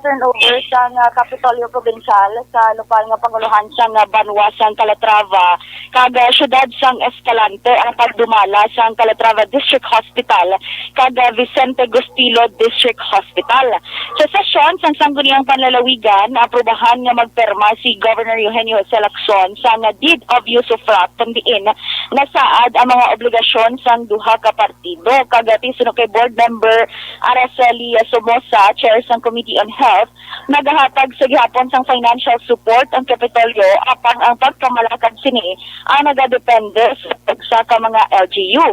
turnover sa Kapitolyo Provincial sa lokal nga panguluhan sa Banwa sa Calatrava kag syudad sang Escalante ang pagdumala sa Calatrava District Hospital kag Vicente Gustilo District Hospital. Sa sesyon sang sangguniang panlalawigan aprobahan nga magperma si Governor Eugenio Jose Lacson sa deed of usufruct pandiin na saad ang mga obligasyon sang duha ka partido kag tinuod kay board member Araceli Somoza, chair sang Committee on Health, nagahatag sa gihapon sang financial support ang Kapitolyo apang ang pagkamalakad sini ang nagadepende sa ka mga LGU.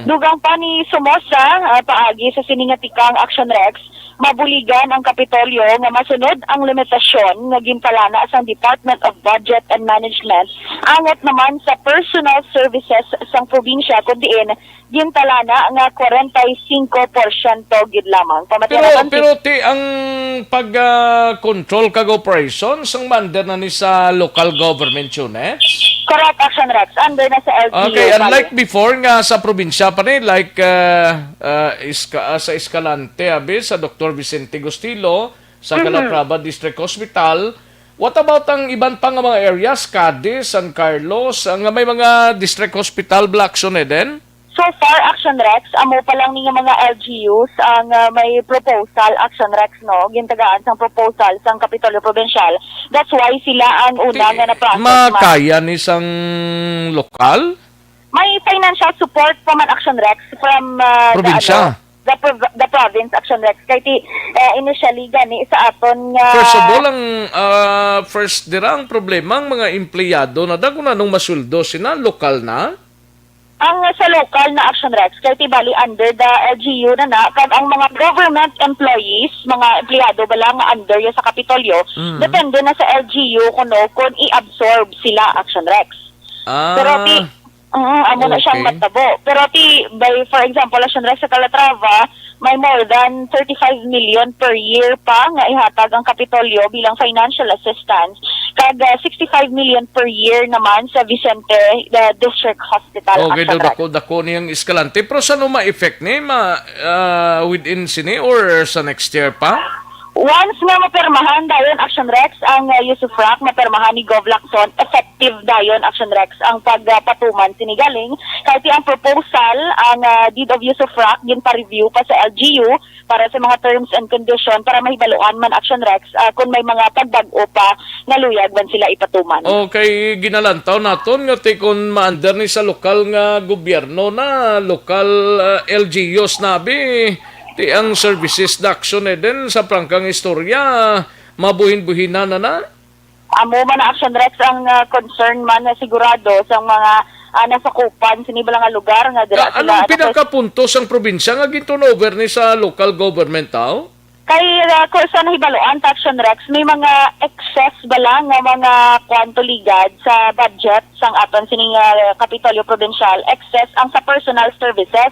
Dugang pa ni Somoza, paagi sa siningatikang Action Rex, mabuligan ang Kapitolyo nga masunod ang limitasyon nga gintalana sa Department of Budget and Management angot naman sa personal services sang probinsya kundiin gintalana nga 45% gid lamang. Pero ti ang pag-control kag operations ang mander na ni sa local government units? Correct, Action Rex. Under na sa LGU. Okay, unlike before nga sa probinsya pa rin, like sa Escalante, sa Dr. Vicente Gustilo, sa Calatrava District Hospital, what about ang iban pang mga areas, Cadiz, San Carlos, ang may mga district hospital blocks on din? So far, Action Rex, amo pa lang nga mga LGUs ang may proposal, Action Rex, no? Gintagaan sang proposal sang Kapitolyo Provincial. That's why sila ang una nga na-process. Makaya ni sang lokal? May financial support pa man, Action Rex, from probinsya. The province, Action Rex. Kaya initially gani sa aton nga... First of all, ang first dirang problema, ang mga empleyado na dago na nung masuldo sina, lokal na? Ang sa local na Action Rex, kaya tibali under the LGU na kag ang mga government employees, mga empleyado bala nga under sa Kapitolyo, depende na sa LGU kung i-absorb sila, Action Rex. Pero amo na siyang matabo. Pero for example, Action Rex sa Calatrava, may more than 35 million per year pa nga ihatag ang Kapitolyo bilang financial assistance. Kag 65 million per year naman sa Vicente District Hospital. Okay, dako niyang Escalante. Pero saan ma-effect ni? Within sini or sa next year pa? Once nga mapermahan dayon Action Rex ang usufruct, mapermahan ni Gov Lacson, effective dayon Action Rex ang pagpatuman sinigaling. Kahit ang proposal, ang deed of usufruct, din pa-review pa sa LGU para sa mga terms and condition para mahibaluan man Action Rex kung may mga pagbago pa nga luyag man sila ipatuman. Okay, ginalantaw naton nga kung ma-under ni sa lokal nga gobyerno na lokal LGUs nabi ti ang services d'action din sa prangkang istorya mabuhin-buhinan na? Amo man Action Rex ang concern man na sigurado sa mga nasakupan sinibalang nga lugar nga dira sila. Anong pinakapuntos ang probinsya nga ginturnover ni sa local government tao? Kay kung saan hibaluan Action Rex, may mga excess bala nga mga kwanto ligad sa budget sang aton sining Kapitolyo Provincial, excess ang sa personal services.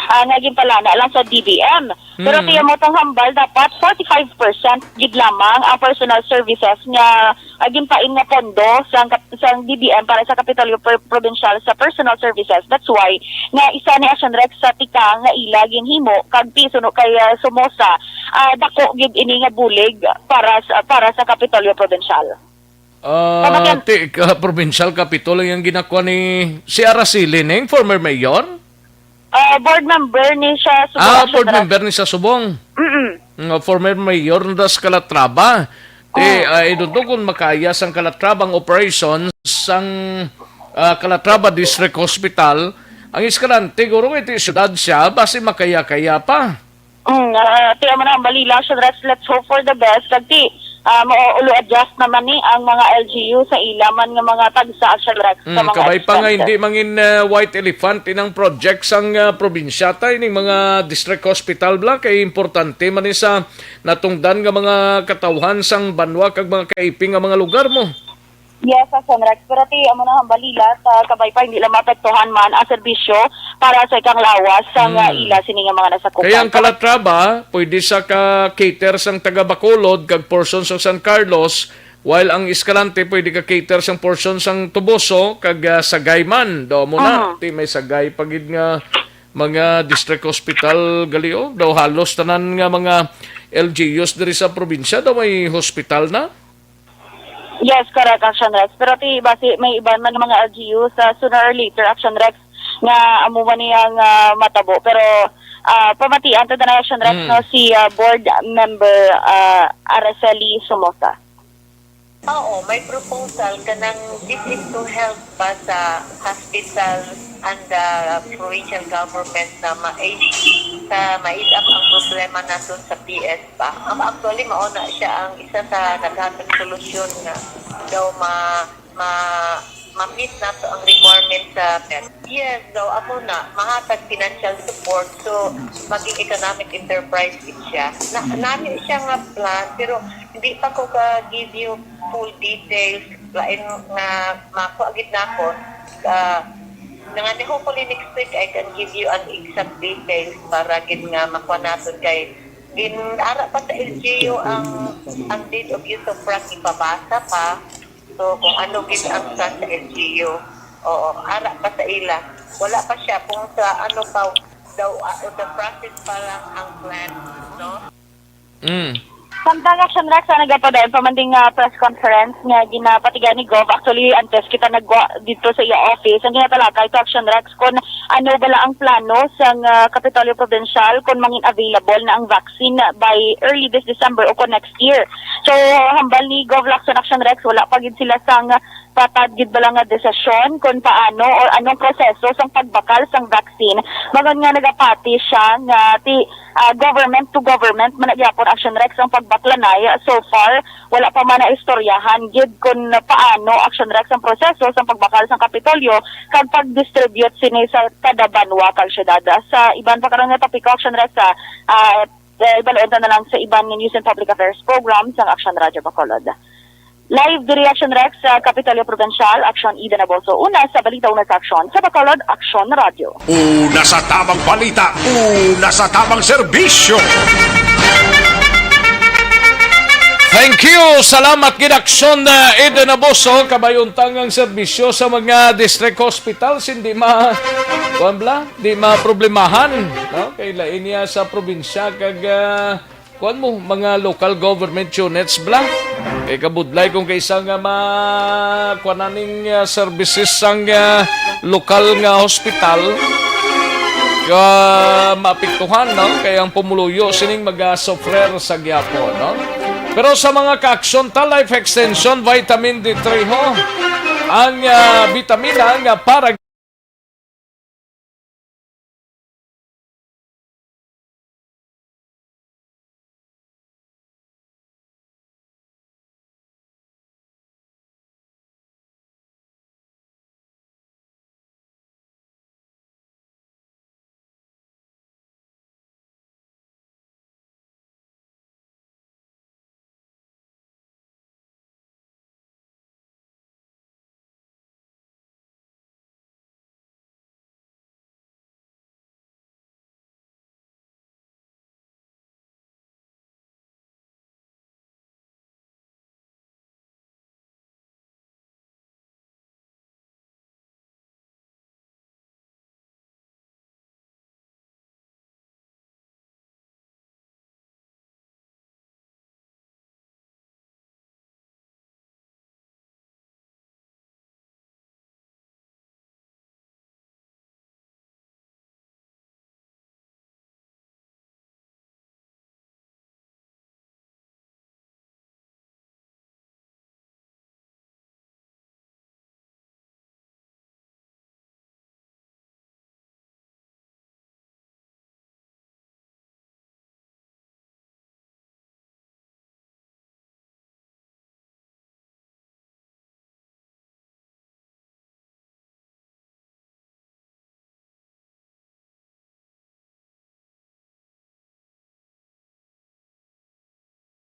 Naging palana lang sa DBM. Pero tiyan mo tong hambal, dapat 45% gid lamang ang personal services nga gimpain nga pondo sa DBM para sa Kapitolyo Provincial sa personal services. That's why nga isa ni Action Rex sa tika nga ila ginhimo kag piso no kay Somoza dako gid ini nga bulig para sa Kapitolyo Provincial. Provincial Kapitolyo yung ginakuha ni si Araceli ning former mayor? Board member ni siya Subong. Board member ni sa Subong. Former mayor na das Calatrava. Iduto kung makaya sang Calatrava ang operations sang Calatrava District Hospital, ang Escalante, guro ito syudad siya, basi makaya-kaya pa. Tiyan mo na ang balila, let's hope for the best. Kasi mauulo adjust naman ni ang mga LGU sa ilaman ng mga tagsa Action Rex sa mga kabay pa nga hindi mangin white elephant inang project sang probinsya tayo ng mga district hospital bla kay importante man sa natungdan nga mga katawhan sang banwa kag mga kaiping nga mga lugar mo. Yes, Action Rex. Pero amo na ang balila sa kabay pa hindi lang mapektuhan man ang serbisyo para sa ikang lawas sa ila sini nga mga nasakupan. Kaya ang Calatrava, pwede sa ka-cater sang taga Bacolod kag portion sang San Carlos, while ang Escalante pwede ka-cater sang portion sang Tuboso kag Sagayman. Do mo na, ti may Sagay pagid nga mga district hospital galio. Daw halos tanan nga mga LGUs diri sa probinsya daw may hospital na. Yes, correct, Action Rex. Pero base may iban man mga LGU sa sooner or later, Action Rex, nga amuman niyang matabo. Pero pamatian to na Action Rex no, si board member Araceli Somoza. Oo, may proposal ka ng this is to help pa sa hospital and the provincial government na ma-ease up ang problema natin sa PS pa. Actually, mauna siya ang isa sa naghatag solusyon na daw ma-meet na to ang requirement sa PES. Yes, daw ako na mahatag financial support so maging economic enterprise din siya. Nami siya nga plan pero hindi pa ko ka-give you full details lain nga makuagit na ako nga hopefully next week I can give you an exact details para gid nga makuha natin kay ara pa sa LGU ang date of use of practice ipabasa pa so kung ano gid ang sa LGU oo ara pa sa ila wala pa siya kung sa ano pa daw the process pa lang ang plan no. Samtang Action Rex na nagapadayon pamanding press conference nga ginapatigan ni Gov. Actually, antes kita nagwa dito sa iya office. Ang ginatalakay ito Action Rex kung ano bala ang plano sa Kapitolyo Provincial kung mangin available na ang vaccine by early this December o kung next year. So, hambal ni Gov. Lacson Action Rex, wala pa gid sila sang patagid ba lang nga desisyon kung paano o anong proseso sang pagbakal sang vaccine. Magan nga nagapati siya nga government to government managyapon Action Rex ang pagbaklanay. So far, wala pa man na istoryahan gid kung paano Action Rex ang proseso sang pagbakal sang Kapitolyo kag pag-distribute sini sa kada banwa kag syudad. Sa iban pa karon nga topiko Action Rex sa ibaloon na lang sa iban nga News and Public Affairs program sang Action Radio Bacolod. Live diri Action Rex sa Kapitolyo Provincial, Action Ida Naboso. Una sa balita, una sa Action. Sa Bacolod, Action Radio. Una sa tamang balita, una sa tamang serbisyo. Thank you! Salamat ginaksyon na Ida Naboso, kabayuntang ang serbisyo sa mga district hospitals, hindi di ma-problemahan. No? Kailain niya sa probinsya, kag kuan mo, mga local government units bla. Kay kabudlay kung kaysa nga kuananing services sang lokal nga hospital, maapektuhan, no? Kaya ang pumuluyo sining mag-suffer sa gyapon, no? Pero sa mga ka-aksyon ta, Life Extension, Vitamin D3 ho, ang vitamina nga para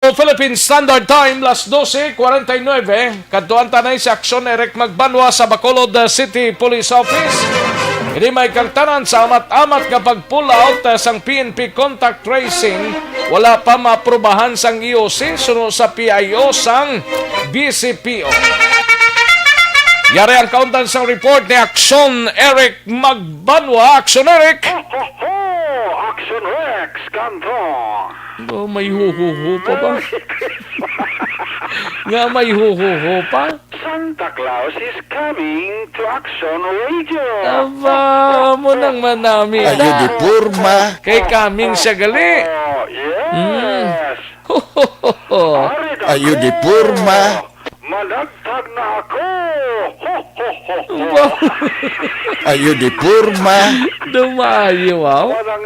Philippine Standard Time, las 12:49, kadtuan tanay sa aksyon Eric Magbanwa sa Bacolod City Police Office. Hindi may kaltanan sa amat-amat kapag pull out sang PNP contact tracing, wala pa maprobahan sang EOC sunod sa PIO sang BCPO. Yari ang kauntan sang report ni Aksyon Eric Magbanwa. Aksyon Eric! Action Rex, kanto! Oh, may huhuhu pa ba? Nga may huhuhu pa? Santa Claus is coming to Action Radio. Aba, mo nang manami. Ayo di purma. Kay kaming siya gali. Oh, yes. Ayo di purma. Madagtag na ako. Ho, ho, ho, ho. Ayo di purma. Dumayo, wow. Wadang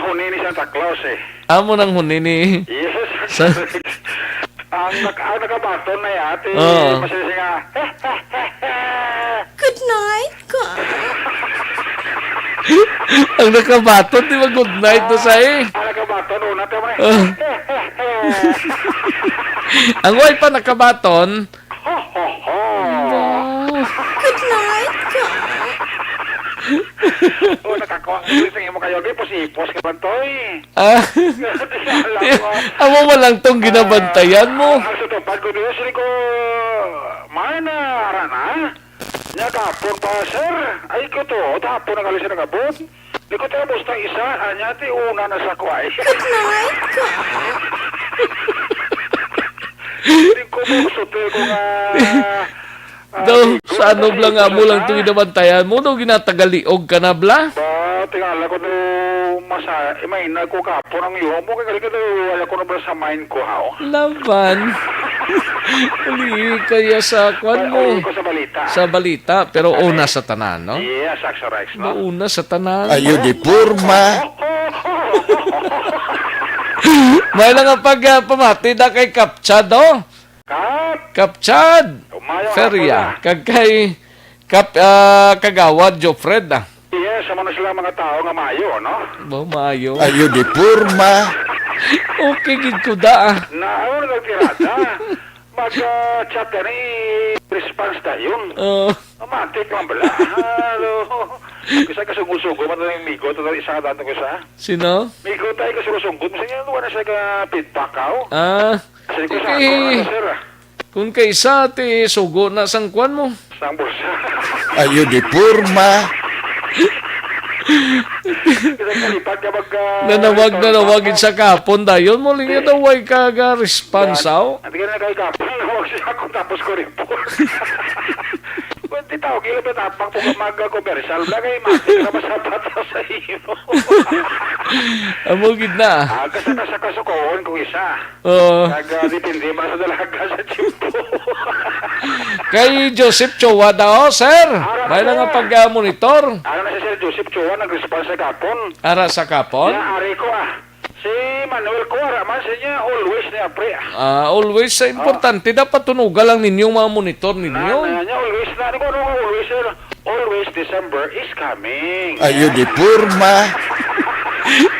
hunin ni Santa Claus eh. Amo nang hunini. Yes. Sa... ang nakabaton na yate. Oo. Masisi nga. Good night, God. Ang nakabaton, di ba good night to sa Ang nakabaton, una tayo mo Ang way pa nakabaton. Good night, God. Nakakuha ko sa mo kayo. Di posipos ka ba to eh. Amo mo lang tong ginabantayan mo. Ang sutupad ko doon, sili ko, mana, rana. Nya kapon pa, sir. Ay ko to, tapon na kalis na kabot. Di ko tayo basta isa, anya ti una na sa kway. Good night, God. Hindi ko buksote ko nga... Daw, sa ano blang nga mo lang itong ginabantayan mo, daw ginatagaliog ka na bla? Ba, tingala ko no masa, may na ko kapon ang iyo mo, kaya ka wala ko na ba sa mind ko, hao? Laban. Uli kaya sa kwan mo. Ko sa balita. Sa balita, pero una sa tanan, no? Yes, Action Rex, no? Una sa tanan. Ayo di purma. May lang nga pamati na kay Kapchad, oh. Kapchad. Feria. Kag kay Kagawad Jofred, ah. Yes, sama na sila mga tao nga mayo, no? Ba, maayo. Ayo di purma. Okay, gid ko da, ah. Na, ano nagtirada? Mag-chat ka ni response tayo. Matik lang bala. Hello. Kasi kasungusugo, matang migo, ito isa ka dato ko sa. Sino? Migo tayo kasungusugo. Kasi nga, wala siya ka-feedback ako. Kasi ko sa ako, sir. Kung kaysa, ti sugo na sang kwan mo. Sang bursa. Ayo di purma. Nanawagin sa kapon dayon mo linga daw way kaga response aw. Hindi ka na kayo kapon. Nawag siya ako tapos ko report. Kunti tao, kilo ba tapang po mag-commercial na kayo matik na masabata sa iyo. Amo gid na. Kasi nasa kasukoon kung isa. Depende man sa dalaga sa chimpo. Kay Joseph Chowa daw, sir. May lang nga pag-monitor. Ano na si Sir Joseph Chua nag-response sa kapon? Ara sa kapon? Ari ko Si Manuel Cuara man sa niya always niya pre. Always sa importante dapat tunugan lang ninyong mga monitor ninyo. Niya always na ko always sir. Always December is coming. Ayo di purma.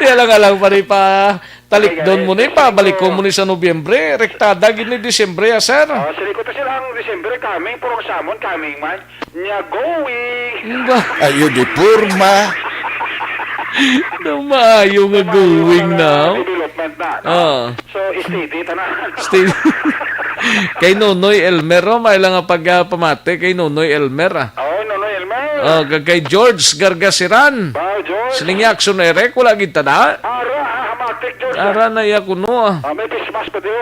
Di alang pa rin pa talik doon mo ni pa balik ko mo ni sa Nobyembre. Rektada gid ni Disyembre, sir. Sili ko ta sila ang December coming purong samon coming man. Nya going. Ayo di purma. Maayo nga going now. Development na. So, steady tanan. Steady. Kay Nonoy Elmer, may lang nga pagpamate kay Nonoy Elmer. Nonoy Elmer. Kay George Gargasiran. George. Siling action erek, wala kita na. Hamatik George. Ara na ya kuno. May Christmas pa diyo.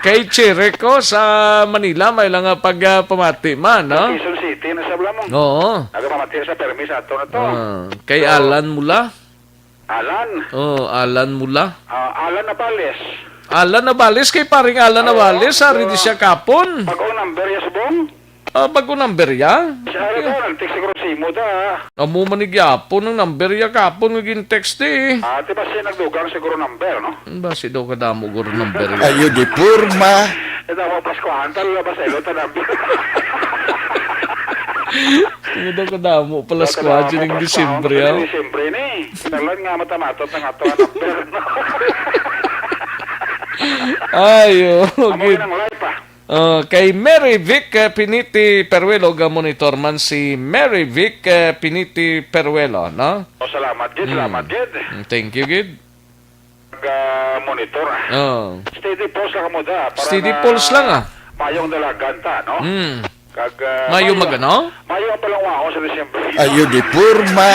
Kay Chirico sa Manila, may lang nga pagpamati man, no? Quezon City na sa Blamong. Oo. Nagpamati sa permis ato na to. Kay Alan Mula. Alan? Alan Mula. Alan Navales. Alan Navales, kay paring Alan Navales, hari di siya kapon. Pag-o number ya subong? Bago number ya? Siya ko, nag-text siguro si mo da. Amo manigyapon ng number ya kapon, naging text eh. Di ba siya nagdugang siguro number, no? Ba si daw kadamo guro number ya? Ayo di purma. Ito ako Paskohan, talo ba sa ilo ta number? Ito daw kadamo pala squad yung Disyembre ya? Disyembre ni. Talan nga matamatot ng ato number, no? Ayo. Amo yun ang live pa. Kay Mary Vic Piniti Peruelo, monitor man si Mary Vic Piniti Peruelo, no? Salamat, Gid. Salamat, Gid. Thank you, Gid. Monitor. Steady pulse lang mo da. Steady pulse lang, Mayong dalaganta, no? Mayo magano? Mayo ang balangwa ako sa December. Ayo di purma.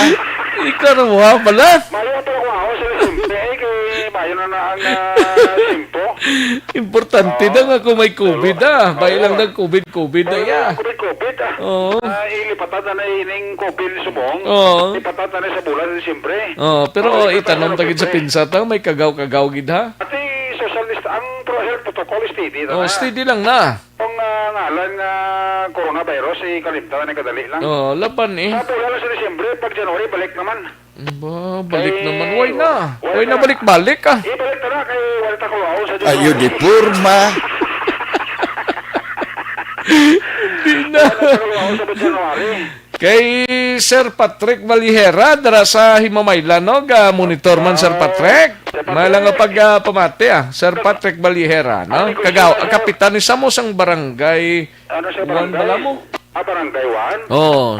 Ikarwa pala. Mayo ito ako ako sa simple kay mayo na ang simpo. Importante na nga kung may COVID Bayo lang ng COVID na ya. COVID Oo. Ilipatan na ining COVID subong. Oo. Ilipatan na sa bulan siyempre. Pero itanong tagid sa pinsatang may kagaw-kagaw gid ha. Ati socialist ang pro health protocol steady. Steady lang na. Kung ngalan nga coronavirus kalimtan na kadali lang. Laban eh. Sa bulan lang sa Disyembre, pag January balik naman. Balik naman. Why na balik-balik Ibalik na kay wala ta ko sa January. Ayo di purma. Hindi na. Kay Sir Patrick Valihera dara sa Himamayla no ga monitor man Sir Patrick. Malang nga pag pamati Sir Patrick Valihera no. Kagaw ang kapitan ni Samosang barangay. Ano sa barangay? Mo? Barangay 1.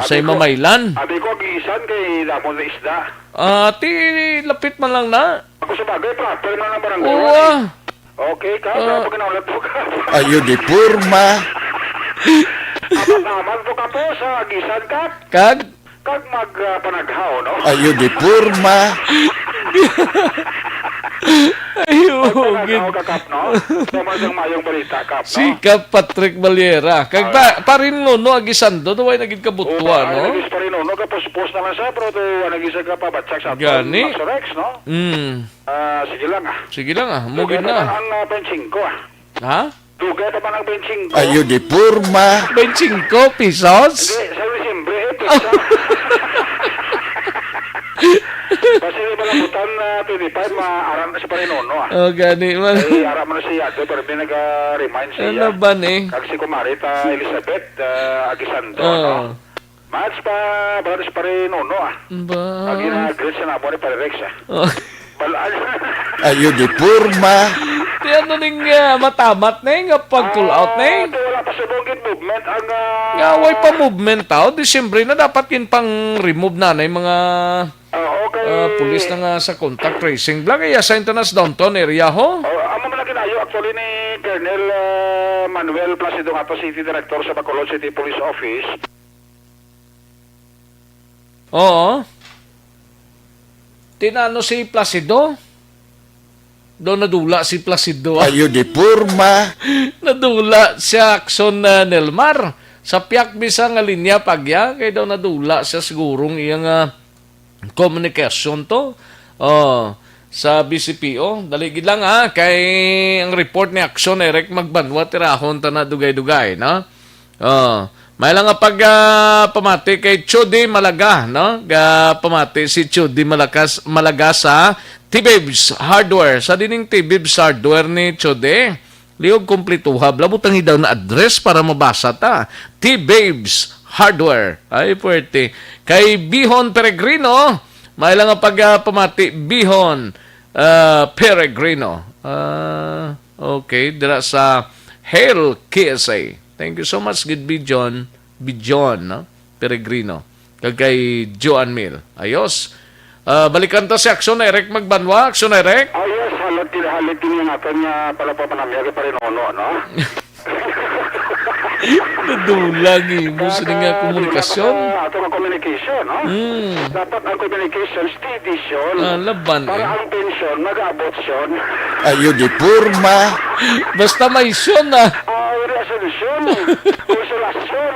Sa Himamaylan. Abi ko gisan kay damon na isda. Ti lapit man lang na. Ako sa bagay proper na ng barangay. Oo. Okay ka, pag naulat po ka. Ayo di purma. Aman po ka po sa gisan ka. Kag magpanaghaw, no? Ayo di purma. Ayugin. Tumasang mayong balita, Kap, no? Si Kap Patrick Valera. Kag parin no agisando do way nagid kabutwa no. Nagis pa rin no kapos-pos na lang siya pero to nagisa ka pa batsak sa Gani. Rex, no? Sige lang mugin na. Ang benching ko Ha? Dugay pa man ang benching ko. Ayo di purma. 25 pesos? Hindi, sa Disyembre, pizza. Kasi malabutan na 25, maaram na si Parinono gani man. Aram na siya ito, pero may nag-remind siya. Ano ba ni? Kag si Kumarita Elizabeth Agisando, no? Match pa, para si Parinono Pag ina-greet siya na mo ni Parerex Ayo di purma. Di ano ning matamat na nga pag-pull out na wala pa sa bungkit movement ang way pa movement Disyembre na dapat yun pang remove na yung mga pulis na nga sa contact tracing lang sa Internas downtown area ho. Ang mga kinayo actually ni Colonel Manuel Placido nga City Director sa Bacolod City Police Office. Oo. Tinano si Placido? Doon nadula si Placido. Ayo di purma. Nadula si Axon Nelmar. Sa piyak bisang nga linya pagya. Kaya daw nadula siya sigurong iyang communication to. Sa BCPO. Daligid lang kay ang report ni Axon Eric Magbanwa tirahon ta na dugay-dugay. No? May lang nga pamati kay Chody Malaga, no? Pamati si Chody Malaga sa T-Babes Hardware. Sa dining T-Babes Hardware ni Chody, liog kumplituha. Labutang daw na address para mabasa ta. T-Babes Hardware. Ay, puwerte. Kay Bihon Peregrino, may lang nga pamati Bihon Peregrino. Okay, dira sa Hail KSA. Thank you so much, good Bijon, no? Peregrino. Kagay Joan Mil. Ayos. Balikan ta si Axon Eric Magbanwa. Axon Eric? Ayos, halit din yung natin niya pala pa panamiyagi pa rin no? Nadulang mo sa nga komunikasyon. Ato ang communication, no? Dapat ang communication steady siyon. Laban para ang pensyon, mag-abot siyon. Ayo di purma. Basta may syon resolution, konsolasyon,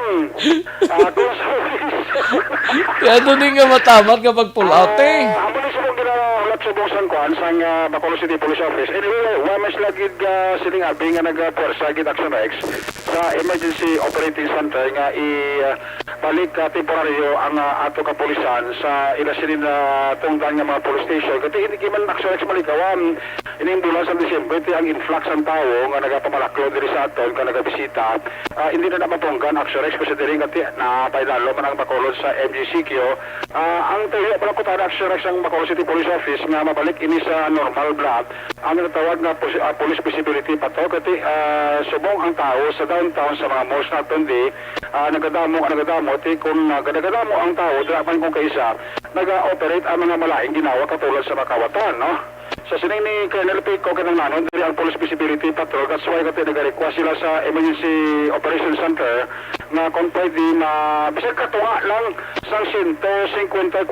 kaya doon nga matamat kapag pull out Amo ni sa mong ginaulat sa buksan kuhan sang Bacolod City Police Office. Anyway, wamas lagid siling abing nga nag-puwersa gid Action X sa Emergency Operating Center nga balik temporaryo ang ato kapulisan sa ilasilin na tungdan nga mga police station. Kasi hindi man Action X malikawan. Ining bulan sa Disyembre, ang influx ang tao nga nagapamalaklo diri sa aton nga nagabisita. Hindi na napatunggan Action X kasi diri nga na paidalo man ang Bacolod sa MGCQ. Ang tayo pala ko tayo Action X ang Bacolod City Police Office nga mabalik ini sa normal block. Ang natawag na police visibility pa to kasi subong ang tao sa downtown sa mga malls natin nagadamo kung nagadamo ang tao dapat kung kaisa nag-operate ang mga malaking ginawa katulad sa Makawatan, no? Sa sining ni Colonel Pico kanang nanon ang Police Visibility Patrol. That's why kasi nag-request sila sa Emergency Operation Center na kung pwede na bisag katunga lang sa 154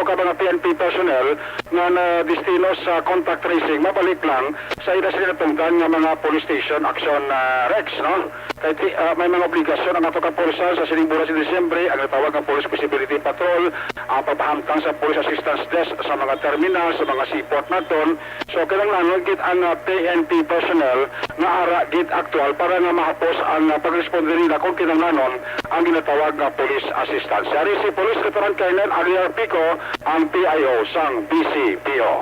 ka mga PNP personnel na destino sa contact tracing, mabalik lang sa ila sila natungdan ng mga police station action Rex, no? Kahit may mga obligasyon ang ato kapulisan sa Sinigburas sa Disyembre, ang natawag ng Police Visibility Patrol, ang pagpahamtang sa Police Assistance Desk sa mga terminal, sa mga seaport naton. So kailangan git ang PNP personnel na ara git actual para nga mahapos ang pag-responde nila kung kinanglanon ang ginatawag na police assistance. Yari si Police Lieutenant Colonel Ariel Pico, ang PIO sang BCPO.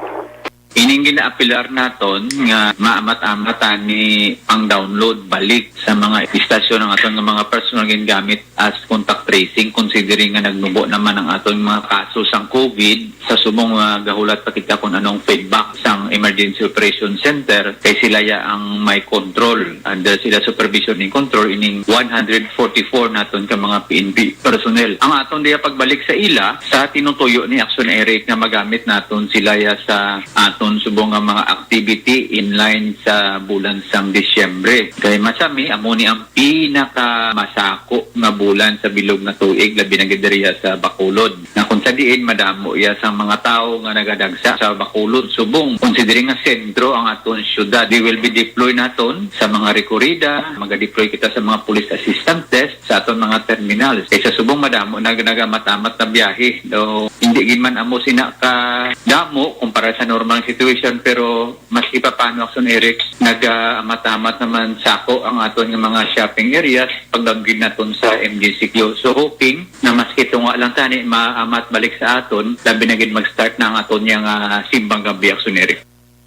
Ining ginaapilar naton nga maamat-amatan ni pang-download balik sa mga istasyon ng aton nga mga personal gamit as contact tracing, considering nga nagnubo naman ang aton mga kaso sang COVID sa subong gahulat pa kita kung anong feedback sang Emergency Operation Center kay sila ya ang may control under sila supervision and control ining 144 naton ka mga PNP personnel. Ang aton diya pagbalik sa ila sa tinutuyo ni Action Eric nga magamit naton sila ya sa aton subong nga mga activity in line sa bulan sang Disyembre. Kay masami amo ni ang pinakamasako nga bulan sa bilog na tuig labi na gid diriya sa Bacolod. Na kung sa diin madamo ya sa mga tawo nga nagadagsa sa Bacolod subong considering nga sentro ang aton syudad. We will be deploy naton sa mga rekorida, maga-deploy kita sa mga police assistant desk sa aton mga terminals. Kay sa subong madamo nagamatamat na biyahe. Do hindi gid man amo sina ka damo kumpara sa normal situation, pero mas ipapano Action Eric nag-amatamat naman sako ang aton ng mga shopping areas pagdagin naton sa MGCQ. So hoping na mas kitunga lang tani maamat balik sa aton labi na gid mag-start na ang aton yang simbang gabi Action Eric.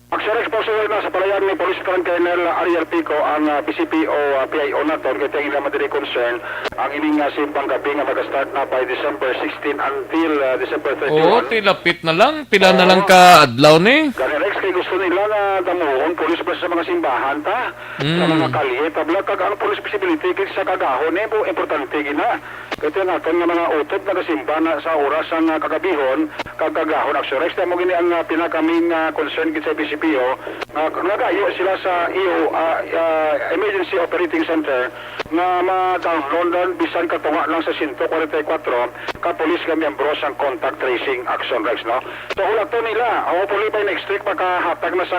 Action Rex po na sa palayan ni Police Colonel Ariel Pico ang PCP o PIO naton kay tingin naman diri concern ang ining simbang gabi nga mag-start na by December 16 until December 31. Oo, tilapit na lang. Pila na lang ka adlaw ni. Gani Rex, kay gusto nila na damuhon police ba sa mga simbahan ta? Sa mga kalye, tabla kag ang police visibility kay sa kagahon po importante gina. Kaya natin nga mga utot na kasimba na sa oras ang kagabihon kagagahon Action Rex. Mo gini ang pinakaming concern gid sa BCPO nagayo sila sa EO Emergency Operating Center na ma-downloadan bisan katunga lang sa 144 ka police nga miyembro sang contact tracing Action Rex, no? So hulat to nila, hopefully by next week makahatag na sa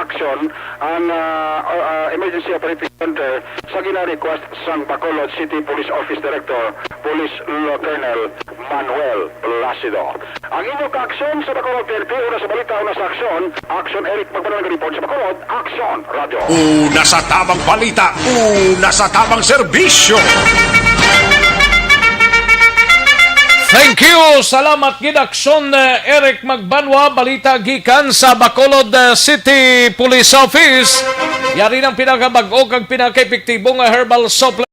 action ang Emergency Operating Center sa gina-request sang Bacolod City Police Office Director Police Lieutenant Manuel Placido. Ang inyong ka-aksyon sa Bacolod PNP, una sa balita, una sa aksyon, Action Eric Magbanang report sa Bacolod, Action Radio. Una sa tamang balita, una sa tamang serbisyo. Thank you. Salamat gid Action Eric Magbanwa, balita gikan sa Bacolod City Police Office. Yari ng pinakabag-o kag pinaka-epektibong herbal supplement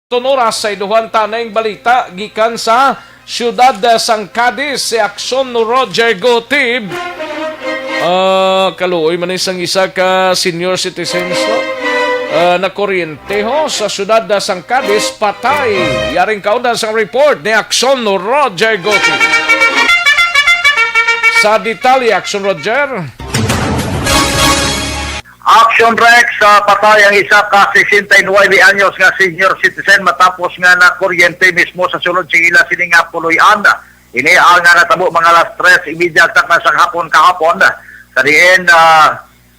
Oras sa iluhan tanayng balita gikan sa siyudad sang Cadiz si Aksyon no Roger Gotib. Kaluoy man isang isa ka senior citizens no? Na kuryente ho sa siyudad sang Cadiz patay. Yaring kaunan sang report ni Aksyon no Roger Gotib. Sa detalye, Aksyon Roger. Action Rex, patay ang isa ka 69 anyos nga senior citizen matapos nga na kuryente mismo sa sulod sa ila sining nga puluyan. Ini ang nga natabo mga alas 3:30 na sa hapon kahapon. Sa diin,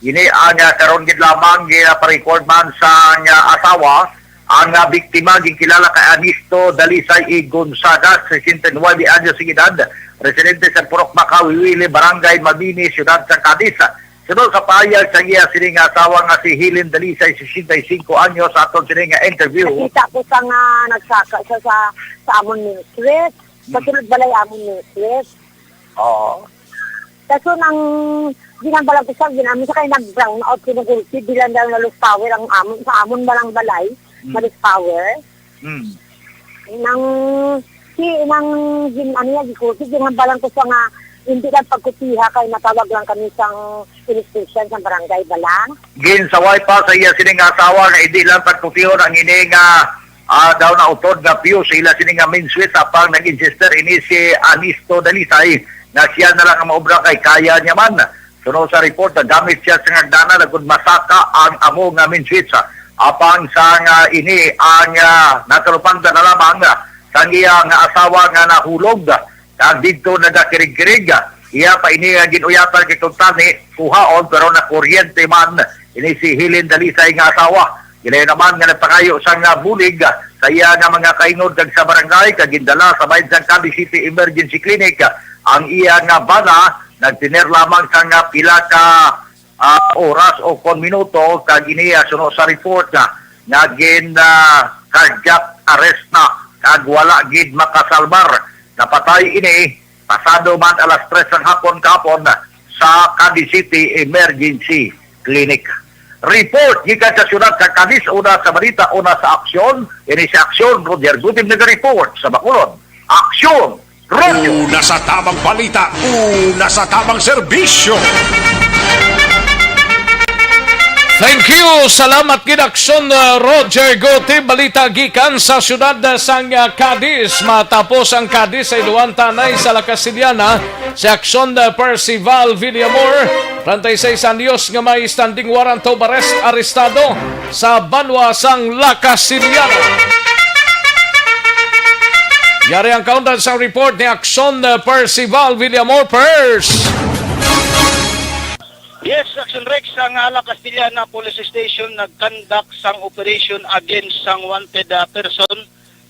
ini ang karon gid lamang gina-record man sa nga asawa ang biktima gikilala kay Anisto Dalisay E. Gonzaga, 69 anyos ng edad, residente sa Purok Makawiwili, Barangay Mabini, Siyudad sa Cadiz. Sunod sa payag sa iya sining asawa nga si Helen Dalisay, 65 anyos, aton sining interview. Nakita ko sa nga nagsaka siya sa amon ministries. Kasunod balay amon ministries. Oo. Kaso nang ginambalang ko sa ginamit sa kayo nag-brown out sinugulsi bilang daw na loose power ang amon sa amon balang balay, loose power. Nang ginambalang ko sa nga hindi lang pagkutiha kay natawag lang kami sang police station sa barangay Balang. Ginsaway pa sa iya sining asawa nga hindi lang pagkutiyon ang ini nga daw na utod nga piyo sa ila sining nga main switch apang nag-insister ini si Anisto Dalisay na siya na lang ang maubra kay kaya niya man. Sunod sa report na gamit siya sa ngagdana nagud masaka ang amo nga main switch apang sa nga ini ang nakalupang na lamang sa iya nga asawa nga nahulog. Kag dito nagakirig-kirig, iya pa ini ginuyatan kitong tani, kuhaon pero na kuryente man, ini si Helen Dalisay nga asawa. Gilay naman nga nagpangayo sa nga bulig, sa iya nga mga kainod kag sa barangay, kagindala sa Baydang Cadiz City Emergency Clinic, ang iya nga bana, nagtiner lamang sa nga pila ka oras o kon minuto, kag iniya sunod sa report nga cardiac arrest na, kag wala gid makasalbar. Napatay ini pasado man alas 3 ng hapon kahapon sa Cadiz City Emergency Clinic. Report gikan sa siyudad sa Cadiz, una sa balita, una sa aksyon. Ini sa aksyon, Roger Gutib nag-report sa Bacolod. Aksyon! Roger! Una sa tamang balita, una sa tamang serbisyo. Thank you. Salamat gid Aksyon Roger Gotib. Balita gikan sa siyudad sang Cadiz. Matapos ang Cadiz ay luwan tanay sa Lacasiliana si Aksyon Percival Villamor, 36 anyos nga may standing warrant of arrest arestado sa banwa sang Lacasiliana. Yari ang kaundan sa report ni Aksyon Percival Villamor. Yes, Action Rex, ang Ala Castillana Police Station nag-conduct sang operation against sang wanted person,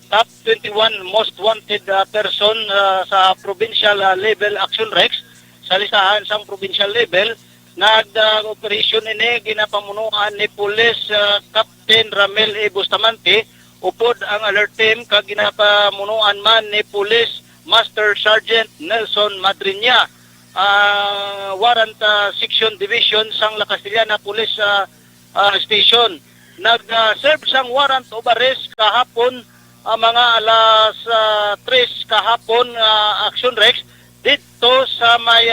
top 21 most wanted person sa provincial level. Action Rex, sa listahan sang provincial level, nag-operation ini ginapamunuan ni Police Captain Ramel E. Bustamante, upod ang alert team kag ginapamunuan man ni Police Master Sergeant Nelson Madrinya. Warrant Section Division sang La Castillana Police Station. Nag-serve sang warrant of arrest kahapon mga alas 3 kahapon, Action Rex, dito sa may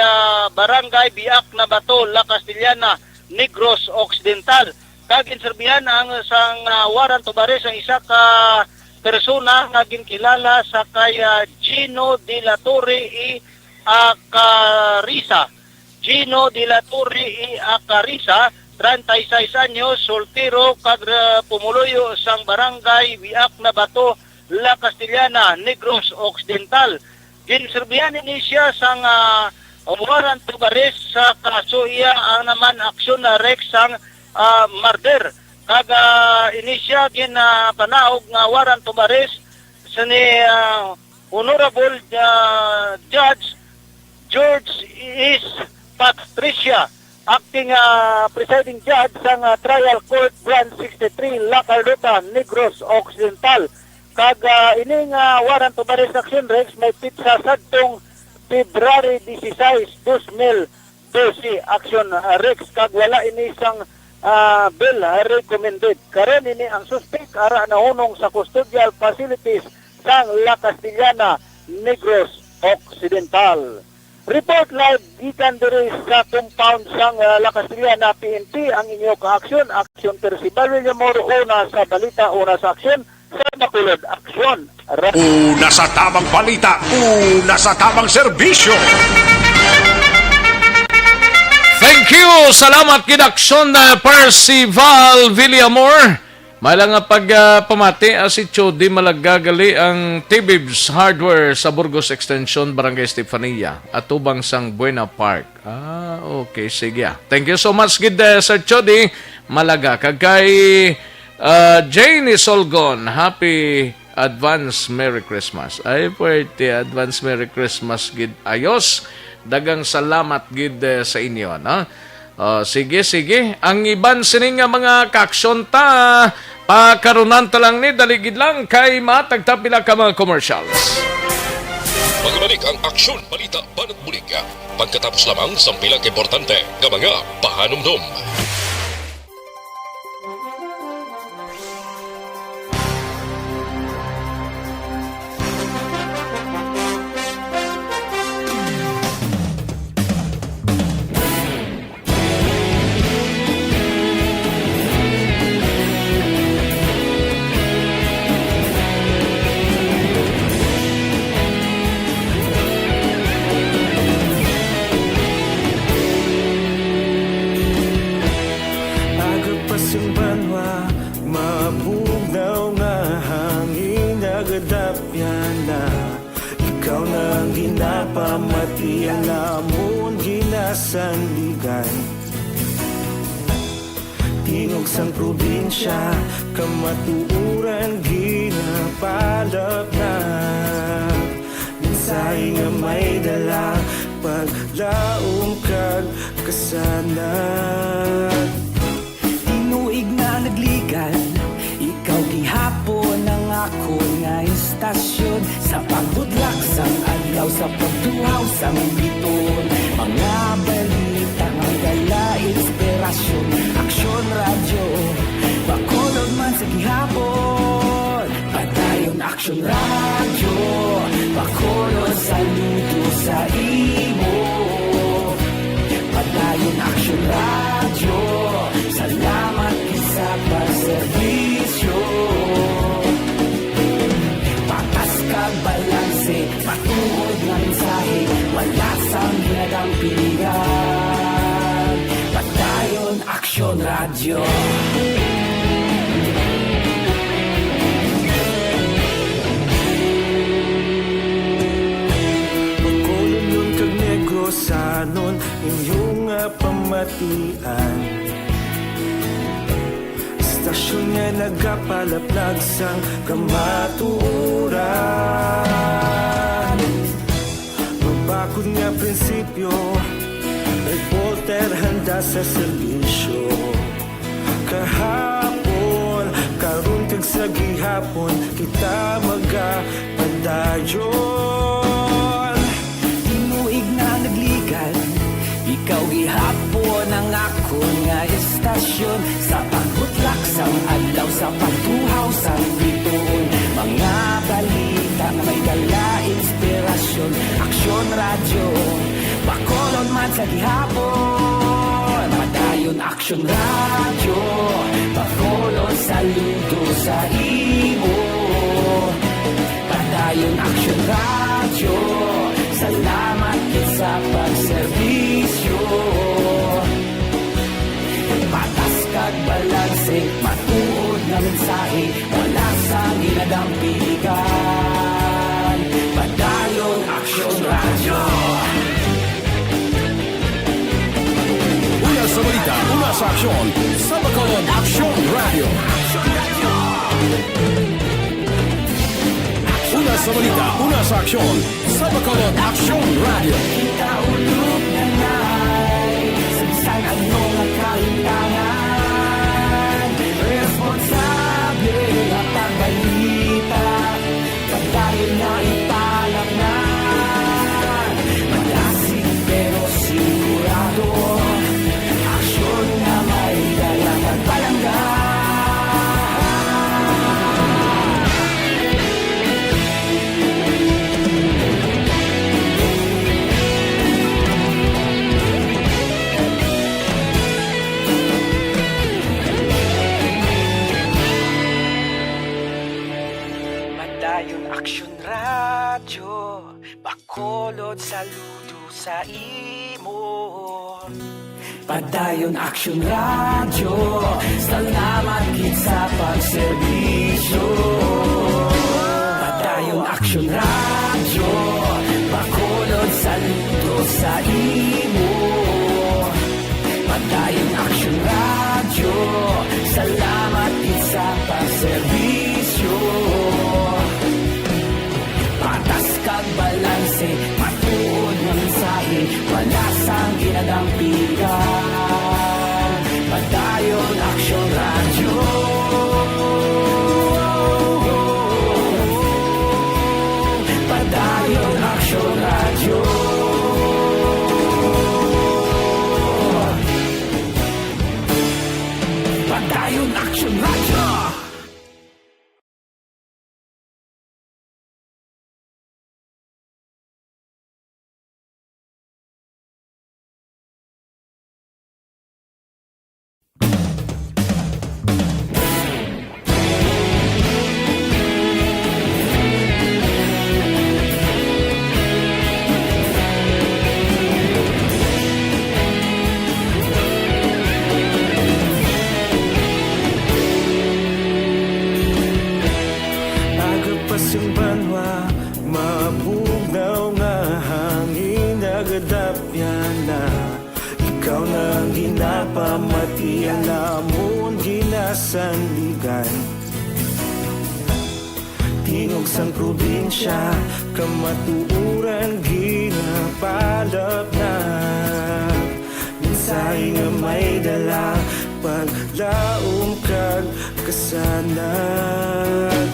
barangay Biak na Bato, La Castillana, Negros Occidental. Kag-inserbihan ang sang warrant of arrest ang isa ka persona nga ginkilala sa kay Gino de la Torre y Acarisa. Gino de la Torre y Acarisa, 36 anyos, soltero, kag pumuluyo sang barangay Biak na Bato, La Castillana, Negros Occidental. Ginserbihan ni siya sang warrant of arrest sa kaso iya ang naman aksyon na Rex sang murder. Kag inisya panaog nga warrant of arrest sa ni Honorable Judge George is Patricia, acting presiding judge sang Trial Court Branch 63, La Carlota, Negros Occidental. Kag ining warrant of arrest, Action Rex, may pitsa sadtong February 16, 2012, Action Rex. Kag wala ini sang bill recommended. Karon ini ang suspect ara nahunong sa custodial facilities sang La Castellana, Negros Occidental. Report live gikan diri sa compound sang La Castellana PNP ang inyo ka-aksyon. Aksyon Percival Villamor, una sa balita, una sa aksyon sa Bacolod. Aksyon. Una sa tamang balita, una sa tamang serbisyo. Thank you! Salamat kidaksyon na Percival Villamor. May lang nga pagpamati si Chody malagagali ang T-Bibs Hardware sa Burgos Extension, Barangay Estefania at ubang sang Buena Park. Okay, sige. Thank you so much, good Sir Chody. Malaga. Kagay Janie Solgon, happy advance Merry Christmas. Ay, pwede advance Merry Christmas, gid ayos. Dagang salamat gid sa inyo, no? Sige. Ang iban sining nga mga kaksyon ta, pakarunan ta lang ni daligid lang kay matagtapila ka mga commercials. Magbalik ang aksyon, balita, banat bulig. Pagkatapos lamang sa pilang importante ng mga pahanumdum. Tingog sang probinsya, kamatuuran ginapalap na. Minsay nga may dala, paglaong kag kasanan. Tinuig na nagligan, ikaw gihapon ang ako nga istasyon. Sa pagbudlak sang adlaw, sa pagduhaw sang biton. Mga balita nga gala, inspirasyon, aksyon radyo, Bacolod man sa gihapon. Padayon aksyon radyo, Bacolod saludo sa imo. Padayon aksyon radyo, salamat sa pagserbisyo. Patas kag balanse, matuod nga mensahe, wala sang hinagang pilihan. Padayon aksyon radyo. Bacolod nun kag Negros sanon, inyong pamatian. Istasyon nga nagapalaplag sang kamatuuran. Mabakod nga prinsipyo, reporter handa sa serbisyo. Kahapon, karon kag sa gihapon, kita magapadayon. Tinuig na nagligan, ikaw gihapon ang ako nga istasyon. Sa pagbutlak sang adlaw, sa pagtuhaw sang biton. Mga balita na may dala, inspirasyon, aksyon radyo, Bacolod man sa gihapon. Padayon aksyon radyo, Bacolod saludo sa imo. Padayon aksyon radyo, salamat sa pagserbisyo. Patas kag balanse, matuod nga mensahe, wala sang hinagang pilihan. Padayon aksyon radyo. Una sa balita, una sa aksyon, sa Bacolod Aksyon Radio. Una sa balita, una sa aksyon, sa Bacolod Aksyon Radio. Kita ulog na na'y sabisan ano nga kahintangan. Responsable na pagbalita, pagdayon na ipalak na. Malasig pero sigurado, aksyon na may dalang saludo sa imo. Padayon Action Radio, salamat gid sa pagserbisyo. Padayon Action Radio, Bacolod saludo sa imo. Padayon Action Radio, salamat gid sa pagserbisyo. Patas kag balanse, matuod nga mensahe, wala sang ginadampigan. Padayon Action Radio. Padayon Action Radio. Padayon Action Radio. Agapasang banwa, mabugnaw nga hangin nagadapyan na. Ikaw na ang ginapamatian namon ginasandigan. Tingog sang probinsya, kamatuuran ginapalap na. Minsay nga may dala, paglaom kag kasanag.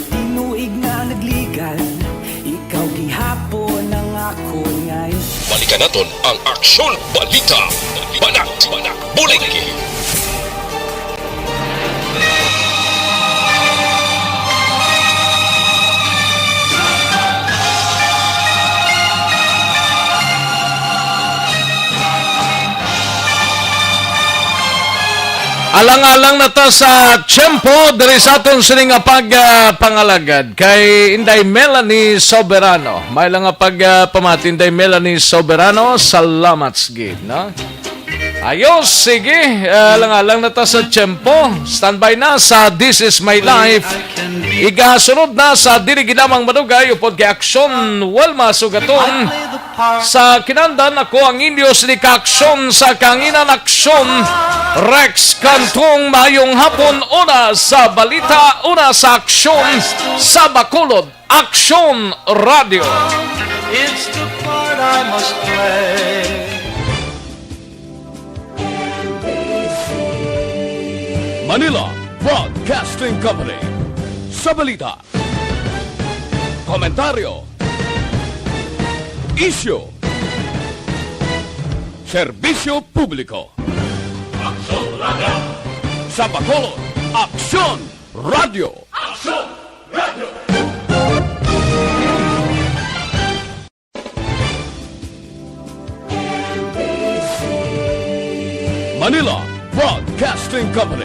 Tinuig na nagligal, ikaw gihapon ang ako ngay. Balikan naton ang Aksyon Balita. Banat Bulig. Alang-alang na ta sa tiyempo diri sa aton sining pangalagad kay Inday Melanie Soberano. May lang nga pamati Inday Melanie Soberano. Salamat gid, no? Ayos, sige. Alang-alang na ta sa tiyempo. Standby na sa This Is My Life. Igasunod na sa dili ginamang madugay upod kay Aksyon Walma Sugaton. Sa kinandan ako ang Indios ni Kaaksyon sa Kanginan Aksyon Rex Kantong mayong hapon, una sa balita, una sa aksyon sa Bacolod Action Radio. It's the part I must play. Manila Broadcasting Company. Sa balita, komentaryo, issue, serbisyo publiko. Aksyon Radio. Sa Bacolod, Aksyon Radio. Aksyon Radio. Manila Broadcasting Company.